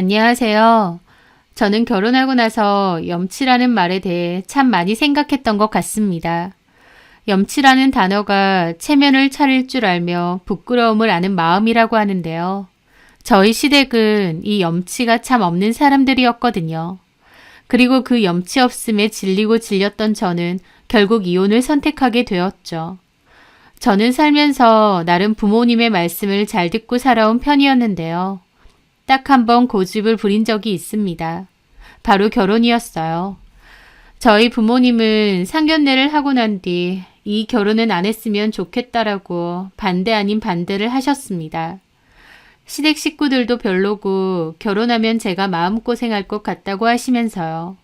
안녕하세요. 저는 결혼하고 나서 염치라는 말에 대해 참 많이 생각했던 것 같습니다. 염치라는 단어가 체면을 차릴 줄 알며 부끄러움을 아는 마음이라고 하는데요. 저희 시댁은 이 염치가 참 없는 사람들이었거든요. 그리고 그 염치 없음에 질리고 질렸던 저는 결국 이혼을 선택하게 되었죠. 저는 살면서 나름 부모님의 말씀을 잘 듣고 살아온 편이었는데요. 딱 한 번 고집을 부린 적이 있습니다. 바로 결혼이었어요. 저희 부모님은 상견례를 하고 난 뒤 이 결혼은 안 했으면 좋겠다라고 반대 아닌 반대를 하셨습니다. 시댁 식구들도 별로고 결혼하면 제가 마음고생할 것 같다고 하시면서요.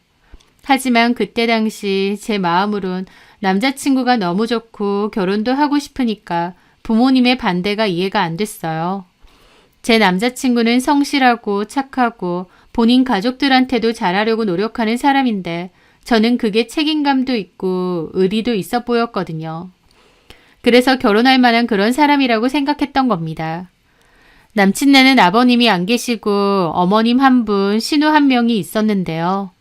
하지만 그때 당시 제 마음으론 남자친구가 너무 좋고 결혼도 하고 싶으니까 부모님의 반대가 이해가 안 됐어요. 제 남자친구는 성실하고 착하고 본인 가족들한테도 잘하려고 노력하는 사람인데 저는 그게 책임감도 있고 의리도 있어 보였거든요. 그래서 결혼할 만한 그런 사람이라고 생각했던 겁니다. 남친네는 아버님이 안 계시고 어머님 한 분, 신우 한 명이 있었는데요.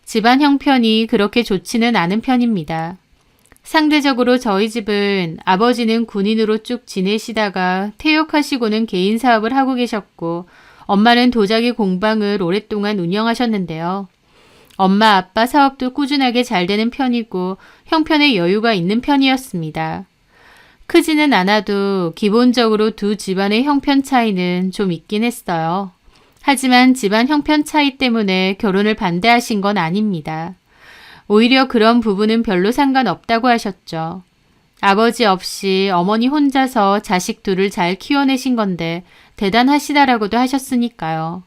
집안 형편이 그렇게 좋지는 않은 편입니다. 상대적으로 저희 집은 아버지는 군인으로 쭉 지내시다가 퇴역하시고는 개인 사업을 하고 계셨고 엄마는 도자기 공방을 오랫동안 운영하셨는데요. 엄마 아빠 사업도 꾸준하게 잘 되는 편이고 형편에 여유가 있는 편이었습니다. 크지는 않아도 기본적으로 두 집안의 형편 차이는 좀 있긴 했어요. 하지만 집안 형편 차이 때문에 결혼을 반대하신 건 아닙니다. 오히려 그런 부분은 별로 상관없다고 하셨죠. 아버지 없이 어머니 혼자서 자식 둘을 잘 키워내신 건데 대단하시다라고도 하셨으니까요.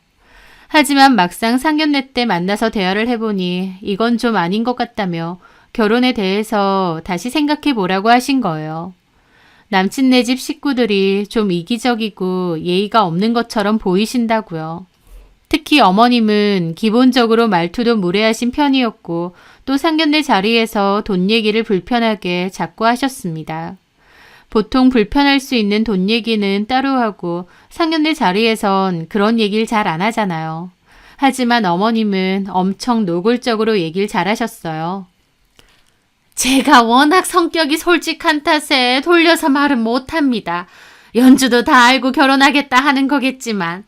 하지만 막상 상견례 때 만나서 대화를 해보니 이건 좀 아닌 것 같다며 결혼에 대해서 다시 생각해 보라고 하신 거예요. 남친네 집 식구들이 좀 이기적이고 예의가 없는 것처럼 보이신다고요. 특히 어머님은 기본적으로 말투도 무례하신 편이었고 또 상견례 자리에서 돈 얘기를 불편하게 자꾸 하셨습니다. 보통 불편할 수 있는 돈 얘기는 따로 하고 상견례 자리에선 그런 얘기를 잘 안 하잖아요. 하지만 어머님은 엄청 노골적으로 얘기를 잘 하셨어요. 제가 워낙 성격이 솔직한 탓에 돌려서 말은 못합니다. 연주도 다 알고 결혼하겠다 하는 거겠지만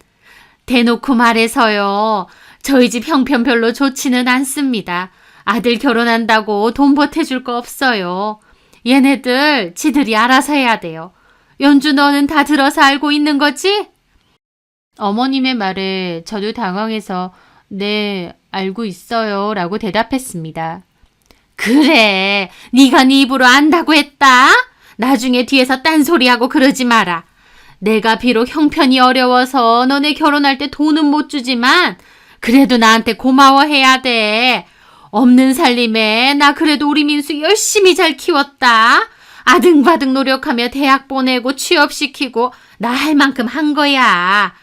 대놓고 말해서요. 저희 집 형편 별로 좋지는 않습니다. 아들 결혼한다고 돈 보태줄 거 없어요. 얘네들 지들이 알아서 해야 돼요. 연주 너는 다 들어서 알고 있는 거지? 어머님의 말에 저도 당황해서 네, 알고 있어요 라고 대답했습니다. 그래, 네가 네 입으로 안다고 했다? 나중에 뒤에서 딴소리하고 그러지 마라. 내가 비록 형편이 어려워서 너네 결혼할 때 돈은 못 주지만 그래도 나한테 고마워해야 돼. 없는 살림에 나 그래도 우리 민수 열심히 잘 키웠다. 아등바등 노력하며 대학 보내고 취업시키고 나 할 만큼 한 거야.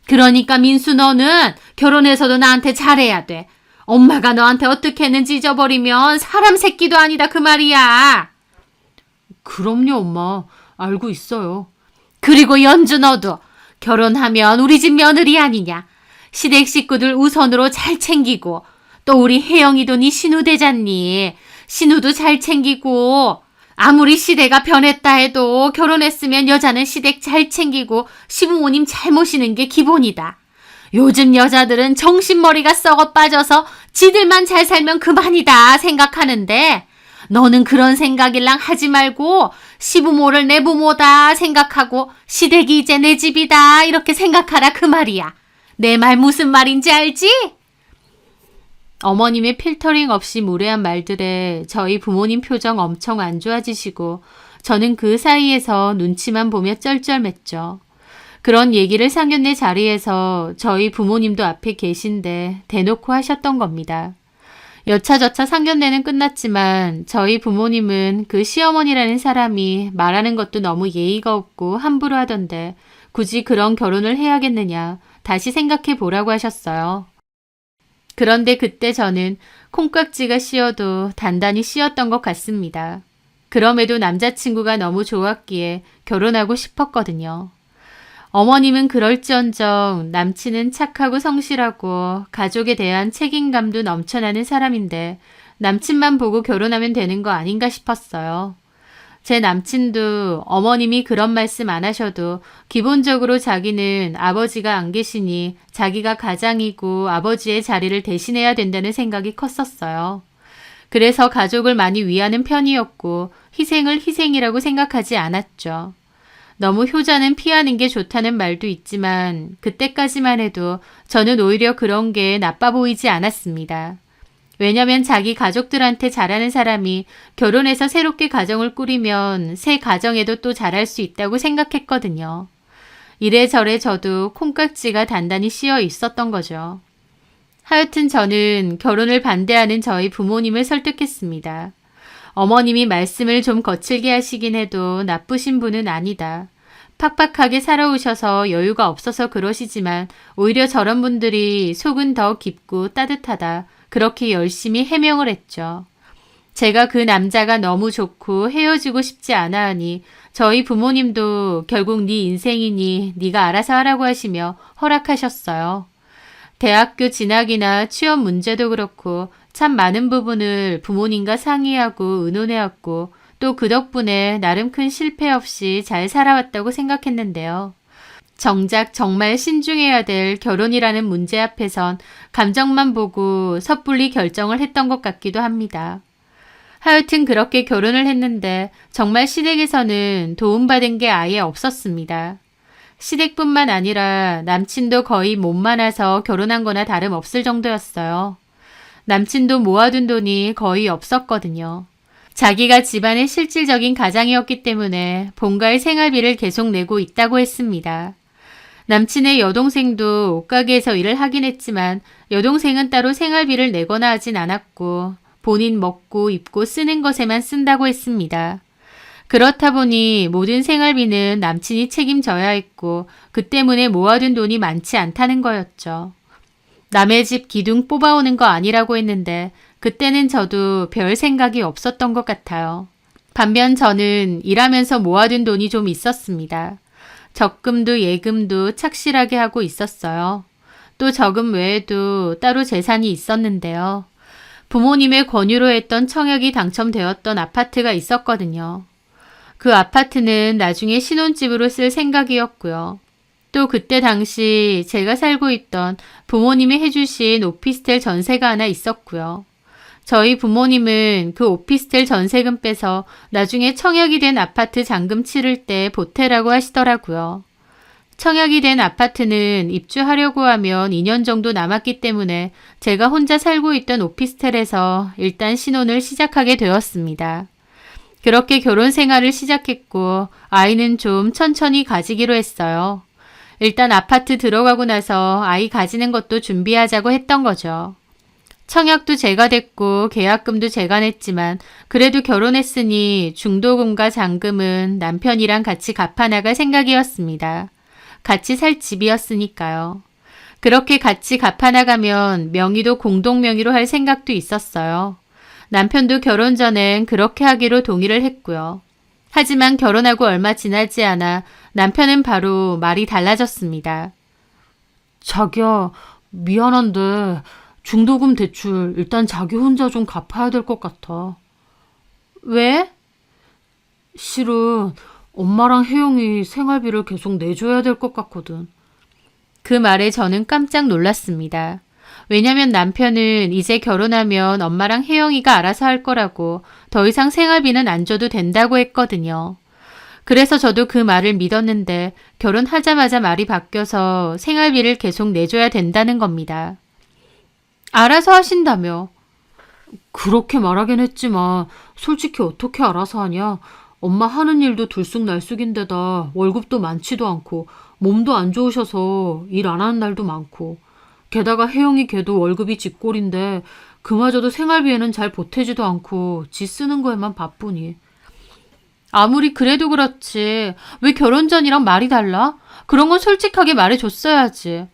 그러니까 민수 너는 결혼해서도 나한테 잘해야 돼. 엄마가 너한테 어떻게 했는지 잊어버리면 사람 새끼도 아니다 그 말이야. 그럼요 엄마. 알고 있어요. 그리고 연주 너도 결혼하면 우리 집 며느리 아니냐. 시댁 식구들 우선으로 잘 챙기고 또 우리 혜영이도 네 신우 되잖니. 신우도 잘 챙기고 아무리 시대가 변했다 해도 결혼했으면 여자는 시댁 잘 챙기고 시부모님 잘 모시는 게 기본이다. 요즘 여자들은 정신머리가 썩어 빠져서 지들만 잘 살면 그만이다 생각하는데 너는 그런 생각일랑 하지 말고 시부모를 내 부모다 생각하고 시댁이 이제 내 집이다 이렇게 생각하라 그 말이야. 내 말 무슨 말인지 알지? 어머님의 필터링 없이 무례한 말들에 저희 부모님 표정 엄청 안 좋아지시고 저는 그 사이에서 눈치만 보며 쩔쩔맸죠. 그런 얘기를 상견례 자리에서 저희 부모님도 앞에 계신데 대놓고 하셨던 겁니다. 여차저차 상견례는 끝났지만 저희 부모님은 그 시어머니라는 사람이 말하는 것도 너무 예의가 없고 함부로 하던데 굳이 그런 결혼을 해야겠느냐 다시 생각해 보라고 하셨어요. 그런데 그때 저는 콩깍지가 씌어도 단단히 씌었던 것 같습니다. 그럼에도 남자친구가 너무 좋았기에 결혼하고 싶었거든요. 어머님은 그럴지언정 남친은 착하고 성실하고 가족에 대한 책임감도 넘쳐나는 사람인데 남친만 보고 결혼하면 되는 거 아닌가 싶었어요. 제 남친도 어머님이 그런 말씀 안 하셔도 기본적으로 자기는 아버지가 안 계시니 자기가 가장이고 아버지의 자리를 대신해야 된다는 생각이 컸었어요. 그래서 가족을 많이 위하는 편이었고 희생을 희생이라고 생각하지 않았죠. 너무 효자는 피하는 게 좋다는 말도 있지만 그때까지만 해도 저는 오히려 그런 게 나빠 보이지 않았습니다. 왜냐면 자기 가족들한테 잘하는 사람이 결혼해서 새롭게 가정을 꾸리면 새 가정에도 또 잘할 수 있다고 생각했거든요. 이래저래 저도 콩깍지가 단단히 씌어 있었던 거죠. 하여튼 저는 결혼을 반대하는 저희 부모님을 설득했습니다. 어머님이 말씀을 좀 거칠게 하시긴 해도 나쁘신 분은 아니다. 팍팍하게 살아오셔서 여유가 없어서 그러시지만 오히려 저런 분들이 속은 더 깊고 따뜻하다. 그렇게 열심히 해명을 했죠. 제가 그 남자가 너무 좋고 헤어지고 싶지 않아 하니 저희 부모님도 결국 네 인생이니 네가 알아서 하라고 하시며 허락하셨어요. 대학교 진학이나 취업 문제도 그렇고 참 많은 부분을 부모님과 상의하고 의논해왔고 또 그 덕분에 나름 큰 실패 없이 잘 살아왔다고 생각했는데요. 정작 정말 신중해야 될 결혼이라는 문제 앞에선 감정만 보고 섣불리 결정을 했던 것 같기도 합니다. 하여튼 그렇게 결혼을 했는데 정말 시댁에서는 도움받은 게 아예 없었습니다. 시댁뿐만 아니라 남친도 거의 몸 많아서 결혼한 거나 다름없을 정도였어요. 남친도 모아둔 돈이 거의 없었거든요. 자기가 집안의 실질적인 가장이었기 때문에 본가의 생활비를 계속 내고 있다고 했습니다. 남친의 여동생도 옷가게에서 일을 하긴 했지만 여동생은 따로 생활비를 내거나 하진 않았고 본인 먹고 입고 쓰는 것에만 쓴다고 했습니다. 그렇다 보니 모든 생활비는 남친이 책임져야 했고 그 때문에 모아둔 돈이 많지 않다는 거였죠. 남의 집 기둥 뽑아오는 거 아니라고 했는데 그때는 저도 별 생각이 없었던 것 같아요. 반면 저는 일하면서 모아둔 돈이 좀 있었습니다. 적금도 예금도 착실하게 하고 있었어요. 또 저금 외에도 따로 재산이 있었는데요. 부모님의 권유로 했던 청약이 당첨되었던 아파트가 있었거든요. 그 아파트는 나중에 신혼집으로 쓸 생각이었고요. 또 그때 당시 제가 살고 있던 부모님이 해주신 오피스텔 전세가 하나 있었고요. 저희 부모님은 그 오피스텔 전세금 빼서 나중에 청약이 된 아파트 잔금 치를 때 보태라고 하시더라고요. 청약이 된 아파트는 입주하려고 하면 2년 정도 남았기 때문에 제가 혼자 살고 있던 오피스텔에서 일단 신혼을 시작하게 되었습니다. 그렇게 결혼 생활을 시작했고 아이는 좀 천천히 가지기로 했어요. 일단 아파트 들어가고 나서 아이 가지는 것도 준비하자고 했던 거죠. 청약도 제가 됐고 계약금도 제가 냈지만 그래도 결혼했으니 중도금과 잔금은 남편이랑 같이 갚아나갈 생각이었습니다. 같이 살 집이었으니까요. 그렇게 같이 갚아나가면 명의도 공동명의로 할 생각도 있었어요. 남편도 결혼 전엔 그렇게 하기로 동의를 했고요. 하지만 결혼하고 얼마 지나지 않아 남편은 바로 말이 달라졌습니다. 자기야, 미안한데 중도금 대출 일단 자기 혼자 좀 갚아야 될 것 같아. 왜? 실은 엄마랑 혜영이 생활비를 계속 내줘야 될 것 같거든. 그 말에 저는 깜짝 놀랐습니다. 왜냐면 남편은 이제 결혼하면 엄마랑 혜영이가 알아서 할 거라고 더 이상 생활비는 안 줘도 된다고 했거든요. 그래서 저도 그 말을 믿었는데 결혼하자마자 말이 바뀌어서 생활비를 계속 내줘야 된다는 겁니다. 알아서 하신다며. 그렇게 말하긴 했지만 솔직히 어떻게 알아서 하냐. 엄마 하는 일도 들쑥날쑥인데다 월급도 많지도 않고 몸도 안 좋으셔서 일 안 하는 날도 많고 게다가 혜영이 걔도 월급이 집꼴인데 그마저도 생활비에는 잘 보태지도 않고 지 쓰는 거에만 바쁘니. 아무리 그래도 그렇지. 왜 결혼 전이랑 말이 달라? 그런 건 솔직하게 말해줬어야지.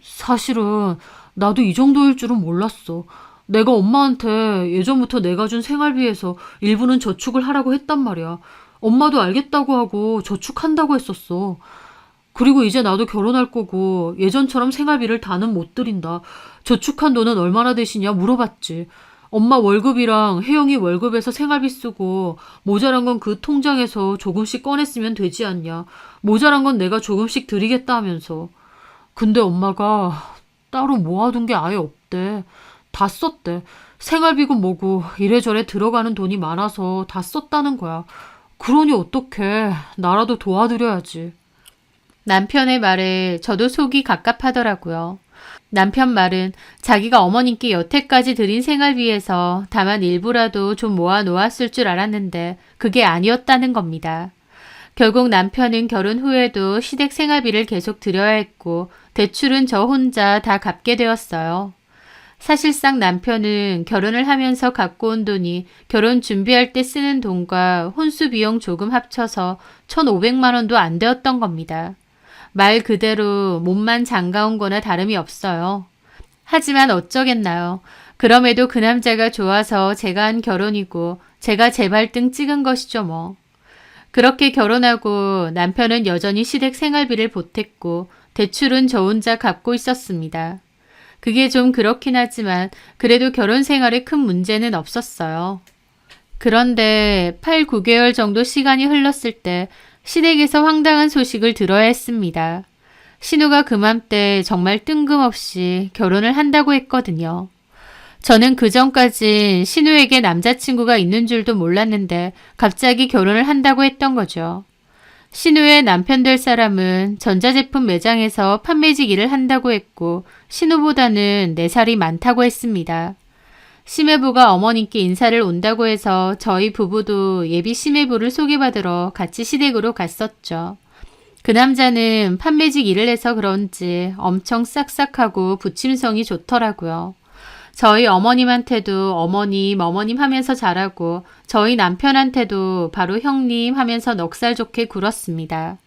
사실은 나도 이 정도일 줄은 몰랐어. 내가 엄마한테 예전부터 내가 준 생활비에서 일부는 저축을 하라고 했단 말이야. 엄마도 알겠다고 하고 저축한다고 했었어. 그리고 이제 나도 결혼할 거고 예전처럼 생활비를 다는 못 드린다. 저축한 돈은 얼마나 되시냐 물어봤지. 엄마 월급이랑 혜영이 월급에서 생활비 쓰고 모자란 건 그 통장에서 조금씩 꺼냈으면 되지 않냐. 모자란 건 내가 조금씩 드리겠다 하면서. 근데 엄마가 따로 모아둔 게 아예 없대. 다 썼대. 생활비고 뭐고 이래저래 들어가는 돈이 많아서 다 썼다는 거야. 그러니 어떡해. 나라도 도와드려야지. 남편의 말에 저도 속이 갑갑하더라고요. 남편 말은 자기가 어머님께 여태까지 드린 생활비에서 다만 일부라도 좀 모아 놓았을 줄 알았는데 그게 아니었다는 겁니다. 결국 남편은 결혼 후에도 시댁 생활비를 계속 드려야 했고 대출은 저 혼자 다 갚게 되었어요. 사실상 남편은 결혼을 하면서 갖고 온 돈이 결혼 준비할 때 쓰는 돈과 혼수 비용 조금 합쳐서 1,500만 원도 안 되었던 겁니다. 말 그대로 몸만 장가온 거나 다름이 없어요. 하지만 어쩌겠나요. 그럼에도 그 남자가 좋아서 제가 한 결혼이고 제가 제 발등 찍은 것이죠 뭐. 그렇게 결혼하고 남편은 여전히 시댁 생활비를 보탰고 대출은 저 혼자 갚고 있었습니다. 그게 좀 그렇긴 하지만 그래도 결혼 생활에 큰 문제는 없었어요. 그런데 8, 9개월 정도 시간이 흘렀을 때 시댁에서 황당한 소식을 들어야 했습니다. 신우가 그맘때 정말 뜬금없이 결혼을 한다고 했거든요. 저는 그전까진 신우에게 남자친구가 있는 줄도 몰랐는데 갑자기 결혼을 한다고 했던 거죠. 신우의 남편 될 사람은 전자제품 매장에서 판매직 일을 한다고 했고 신우보다는 4살이 많다고 했습니다. 시매부가 어머님께 인사를 온다고 해서 저희 부부도 예비 시매부를 소개받으러 같이 시댁으로 갔었죠. 그 남자는 판매직 일을 해서 그런지 엄청 싹싹하고 부침성이 좋더라고요. 저희 어머님한테도 어머님 하면서 자라고 저희 남편한테도 바로 형님 하면서 넉살 좋게 굴었습니다.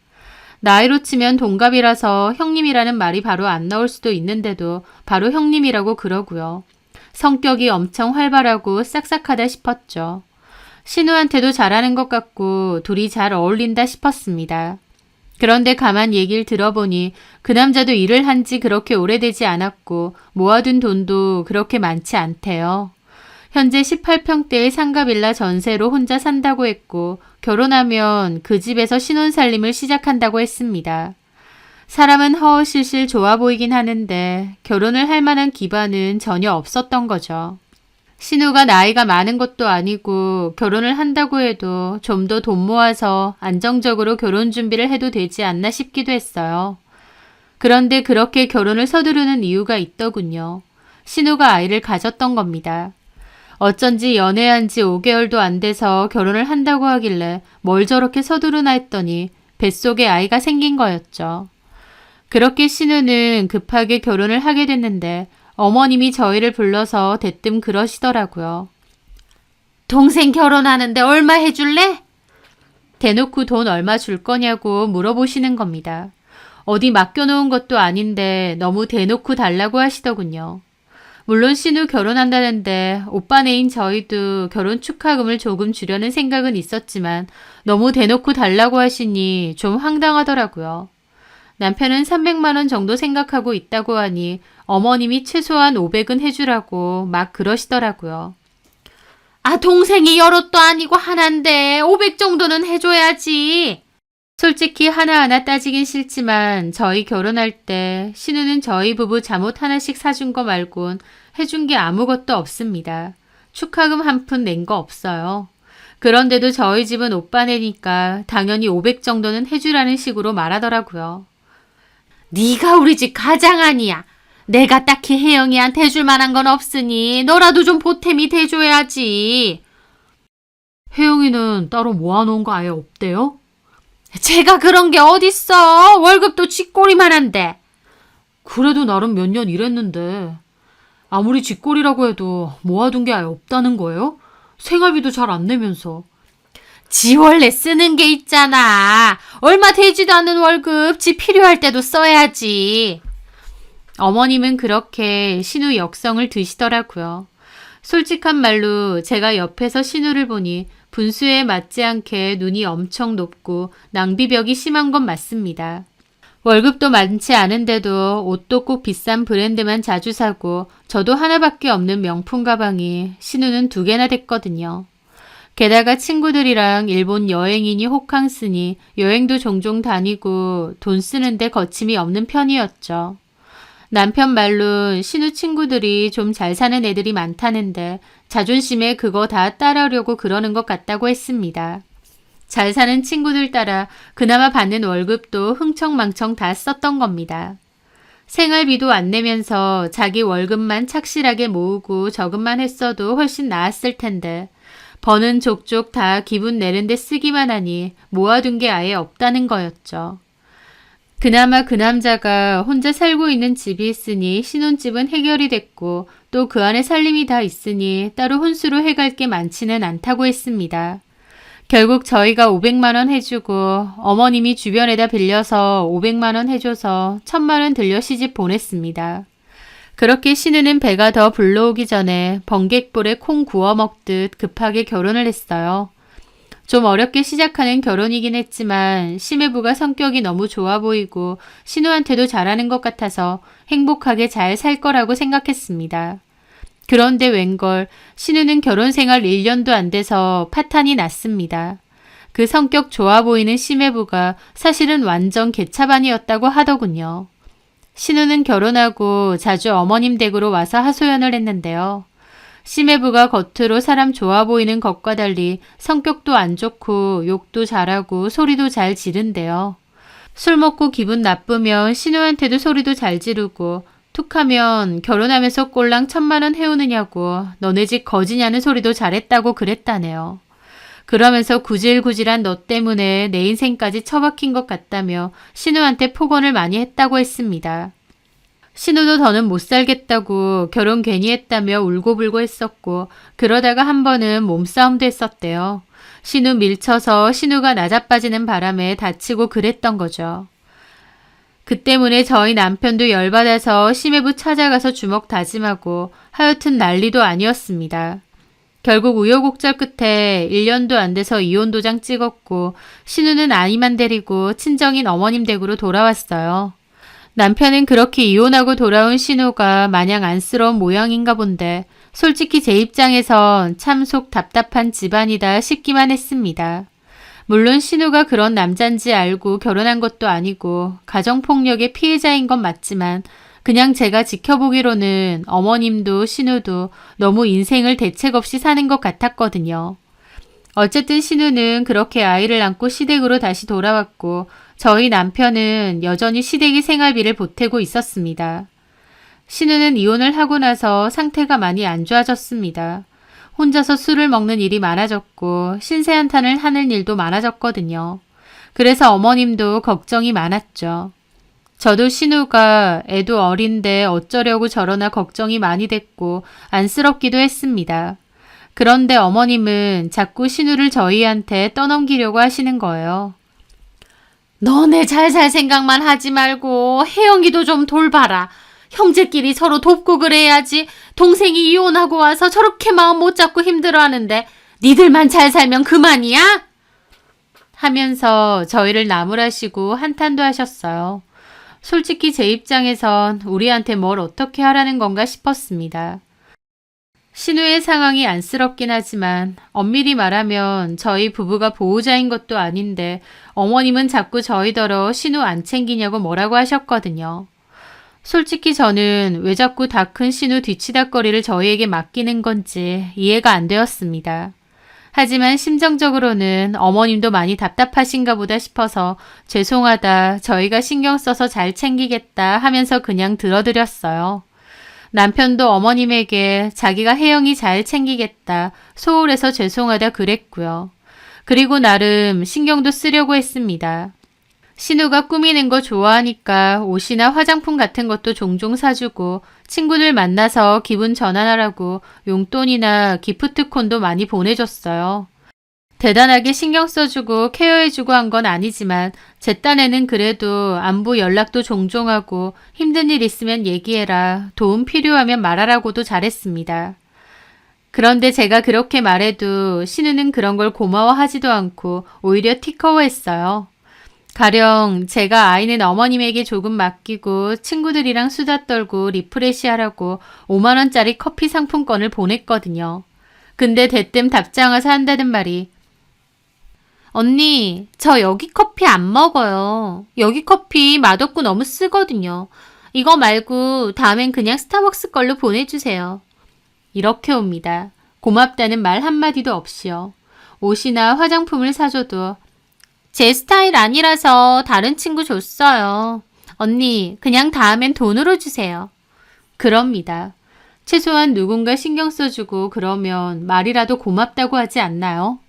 나이로 치면 동갑이라서 형님이라는 말이 바로 안 나올 수도 있는데도 바로 형님이라고 그러고요. 성격이 엄청 활발하고 싹싹하다 싶었죠. 신우한테도 잘하는 것 같고 둘이 잘 어울린다 싶었습니다. 그런데 가만 얘기를 들어보니 그 남자도 일을 한 지 그렇게 오래되지 않았고 모아둔 돈도 그렇게 많지 않대요. 현재 18평대의 상가빌라 전세로 혼자 산다고 했고 결혼하면 그 집에서 신혼살림을 시작한다고 했습니다. 사람은 허허실실 좋아 보이긴 하는데 결혼을 할 만한 기반은 전혀 없었던 거죠. 신우가 나이가 많은 것도 아니고 결혼을 한다고 해도 좀 더 돈 모아서 안정적으로 결혼 준비를 해도 되지 않나 싶기도 했어요. 그런데 그렇게 결혼을 서두르는 이유가 있더군요. 신우가 아이를 가졌던 겁니다. 어쩐지 연애한 지 5개월도 안 돼서 결혼을 한다고 하길래 뭘 저렇게 서두르나 했더니 뱃속에 아이가 생긴 거였죠. 그렇게 신우는 급하게 결혼을 하게 됐는데 어머님이 저희를 불러서 대뜸 그러시더라고요. 동생 결혼하는데 얼마 해줄래? 대놓고 돈 얼마 줄 거냐고 물어보시는 겁니다. 어디 맡겨놓은 것도 아닌데 너무 대놓고 달라고 하시더군요. 물론 신우 결혼한다는데 오빠네인 저희도 결혼 축하금을 조금 주려는 생각은 있었지만 너무 대놓고 달라고 하시니 좀 황당하더라고요. 남편은 300만 원 정도 생각하고 있다고 하니 어머님이 최소한 500은 해주라고 막 그러시더라고요. 아, 동생이 여럿도 아니고 하나인데 500 정도는 해줘야지. 솔직히 하나하나 따지긴 싫지만 저희 결혼할 때 신우는 저희 부부 잠옷 하나씩 사준 거 말곤 해준 게 아무것도 없습니다. 축하금 한 푼 낸 거 없어요. 그런데도 저희 집은 오빠네니까 당연히 500 정도는 해주라는 식으로 말하더라고요. 네가 우리 집 가장 아니야. 내가 딱히 혜영이한테 해줄 만한 건 없으니 너라도 좀 보탬이 돼줘야지. 혜영이는 따로 모아놓은 거 아예 없대요? 제가 그런 게 어딨어. 월급도 쥐꼬리만 한데. 그래도 나름 몇 년 일했는데 아무리 쥐꼬리라고 해도 모아둔 게 아예 없다는 거예요? 생활비도 잘 안 내면서. 지 원래 쓰는 게 있잖아. 얼마 되지도 않는 월급 지 필요할 때도 써야지. 어머님은 그렇게 신우 역성을 드시더라고요. 솔직한 말로 제가 옆에서 신우를 보니 분수에 맞지 않게 눈이 엄청 높고 낭비벽이 심한 건 맞습니다. 월급도 많지 않은데도 옷도 꼭 비싼 브랜드만 자주 사고 저도 하나밖에 없는 명품 가방이 신우는 2개나 됐거든요. 게다가 친구들이랑 일본 여행이니 호캉스니 여행도 종종 다니고 돈 쓰는데 거침이 없는 편이었죠. 남편 말론 신우 친구들이 좀 잘 사는 애들이 많다는데 자존심에 그거 다 따르려고 그러는 것 같다고 했습니다. 잘 사는 친구들 따라 그나마 받는 월급도 흥청망청 다 썼던 겁니다. 생활비도 안 내면서 자기 월급만 착실하게 모으고 저금만 했어도 훨씬 나았을 텐데 버는 족족 다 기분 내는데 쓰기만 하니 모아둔 게 아예 없다는 거였죠. 그나마 그 남자가 혼자 살고 있는 집이 있으니 신혼집은 해결이 됐고 또 그 안에 살림이 다 있으니 따로 혼수로 해갈 게 많지는 않다고 했습니다. 결국 저희가 500만 원 해주고 어머님이 주변에다 빌려서 500만 원 해줘서 1000만 원 들려 시집 보냈습니다. 그렇게 신우는 배가 더 불러오기 전에 번갯불에 콩 구워 먹듯 급하게 결혼을 했어요. 좀 어렵게 시작하는 결혼이긴 했지만 시매부가 성격이 너무 좋아 보이고 신우한테도 잘하는 것 같아서 행복하게 잘 살 거라고 생각했습니다. 그런데 웬걸 신우는 결혼 생활 1년도 안 돼서 파탄이 났습니다. 그 성격 좋아 보이는 시매부가 사실은 완전 개차반이었다고 하더군요. 신우는 결혼하고 자주 어머님 댁으로 와서 하소연을 했는데요. 시매부가 겉으로 사람 좋아 보이는 것과 달리 성격도 안 좋고 욕도 잘하고 소리도 잘 지른대요. 술 먹고 기분 나쁘면 신우한테도 소리도 잘 지르고 툭하면 결혼하면서 꼴랑 1000만 원 해오느냐고 너네 집 거지냐는 소리도 잘했다고 그랬다네요. 그러면서 구질구질한 너 때문에 내 인생까지 처박힌 것 같다며 신우한테 폭언을 많이 했다고 했습니다. 신우도 더는 못 살겠다고 결혼 괜히 했다며 울고불고 했었고 그러다가 한 번은 몸싸움도 했었대요. 신우 밀쳐서 신우가 나자빠지는 바람에 다치고 그랬던 거죠. 그 때문에 저희 남편도 열받아서 시매부 찾아가서 주먹 다짐하고 하여튼 난리도 아니었습니다. 결국 우여곡절 끝에 1년도 안 돼서 이혼 도장 찍었고 신우는 아이만 데리고 친정인 어머님 댁으로 돌아왔어요. 남편은 그렇게 이혼하고 돌아온 신우가 마냥 안쓰러운 모양인가 본데 솔직히 제 입장에선 참 속 답답한 집안이다 싶기만 했습니다. 물론 신우가 그런 남잔지 알고 결혼한 것도 아니고 가정폭력의 피해자인 건 맞지만 그냥 제가 지켜보기로는 어머님도 신우도 너무 인생을 대책 없이 사는 것 같았거든요. 어쨌든 신우는 그렇게 아이를 안고 시댁으로 다시 돌아왔고 저희 남편은 여전히 시댁이 생활비를 보태고 있었습니다. 신우는 이혼을 하고 나서 상태가 많이 안 좋아졌습니다. 혼자서 술을 먹는 일이 많아졌고 신세한탄을 하는 일도 많아졌거든요. 그래서 어머님도 걱정이 많았죠. 저도 신우가 애도 어린데 어쩌려고 저러나 걱정이 많이 됐고 안쓰럽기도 했습니다. 그런데 어머님은 자꾸 신우를 저희한테 떠넘기려고 하시는 거예요. 너네 잘 살 생각만 하지 말고 혜영이도 좀 돌봐라. 형제끼리 서로 돕고 그래야지. 동생이 이혼하고 와서 저렇게 마음 못 잡고 힘들어하는데 니들만 잘 살면 그만이야? 하면서 저희를 나무라시고 한탄도 하셨어요. 솔직히 제 입장에선 우리한테 뭘 어떻게 하라는 건가 싶었습니다. 신우의 상황이 안쓰럽긴 하지만 엄밀히 말하면 저희 부부가 보호자인 것도 아닌데 어머님은 자꾸 저희더러 신우 안 챙기냐고 뭐라고 하셨거든요. 솔직히 저는 왜 자꾸 다 큰 신우 뒤치다꺼리를 저희에게 맡기는 건지 이해가 안 되었습니다. 하지만 심정적으로는 어머님도 많이 답답하신가 보다 싶어서 죄송하다, 저희가 신경 써서 잘 챙기겠다 하면서 그냥 들어드렸어요. 남편도 어머님에게 자기가 혜영이 잘 챙기겠다, 소홀해서 죄송하다 그랬고요. 그리고 나름 신경도 쓰려고 했습니다. 신우가 꾸미는 거 좋아하니까 옷이나 화장품 같은 것도 종종 사주고 친구들 만나서 기분 전환하라고 용돈이나 기프트콘도 많이 보내줬어요. 대단하게 신경 써주고 케어해주고 한 건 아니지만 제 딴에는 그래도 안부 연락도 종종 하고 힘든 일 있으면 얘기해라, 도움 필요하면 말하라고도 잘했습니다. 그런데 제가 그렇게 말해도 신우는 그런 걸 고마워하지도 않고 오히려 티커워했어요. 가령 제가 아이는 어머님에게 조금 맡기고 친구들이랑 수다 떨고 리프레시하라고 5만 원짜리 커피 상품권을 보냈거든요. 근데 대뜸 답장 와서 한다는 말이 언니, 저 여기 커피 안 먹어요. 여기 커피 맛없고 너무 쓰거든요. 이거 말고 다음엔 그냥 스타벅스 걸로 보내주세요. 이렇게 옵니다. 고맙다는 말 한마디도 없이요. 옷이나 화장품을 사줘도 제 스타일 아니라서 다른 친구 줬어요. 언니, 그냥 다음엔 돈으로 주세요. 그럽니다. 최소한 누군가 신경 써주고 그러면 말이라도 고맙다고 하지 않나요?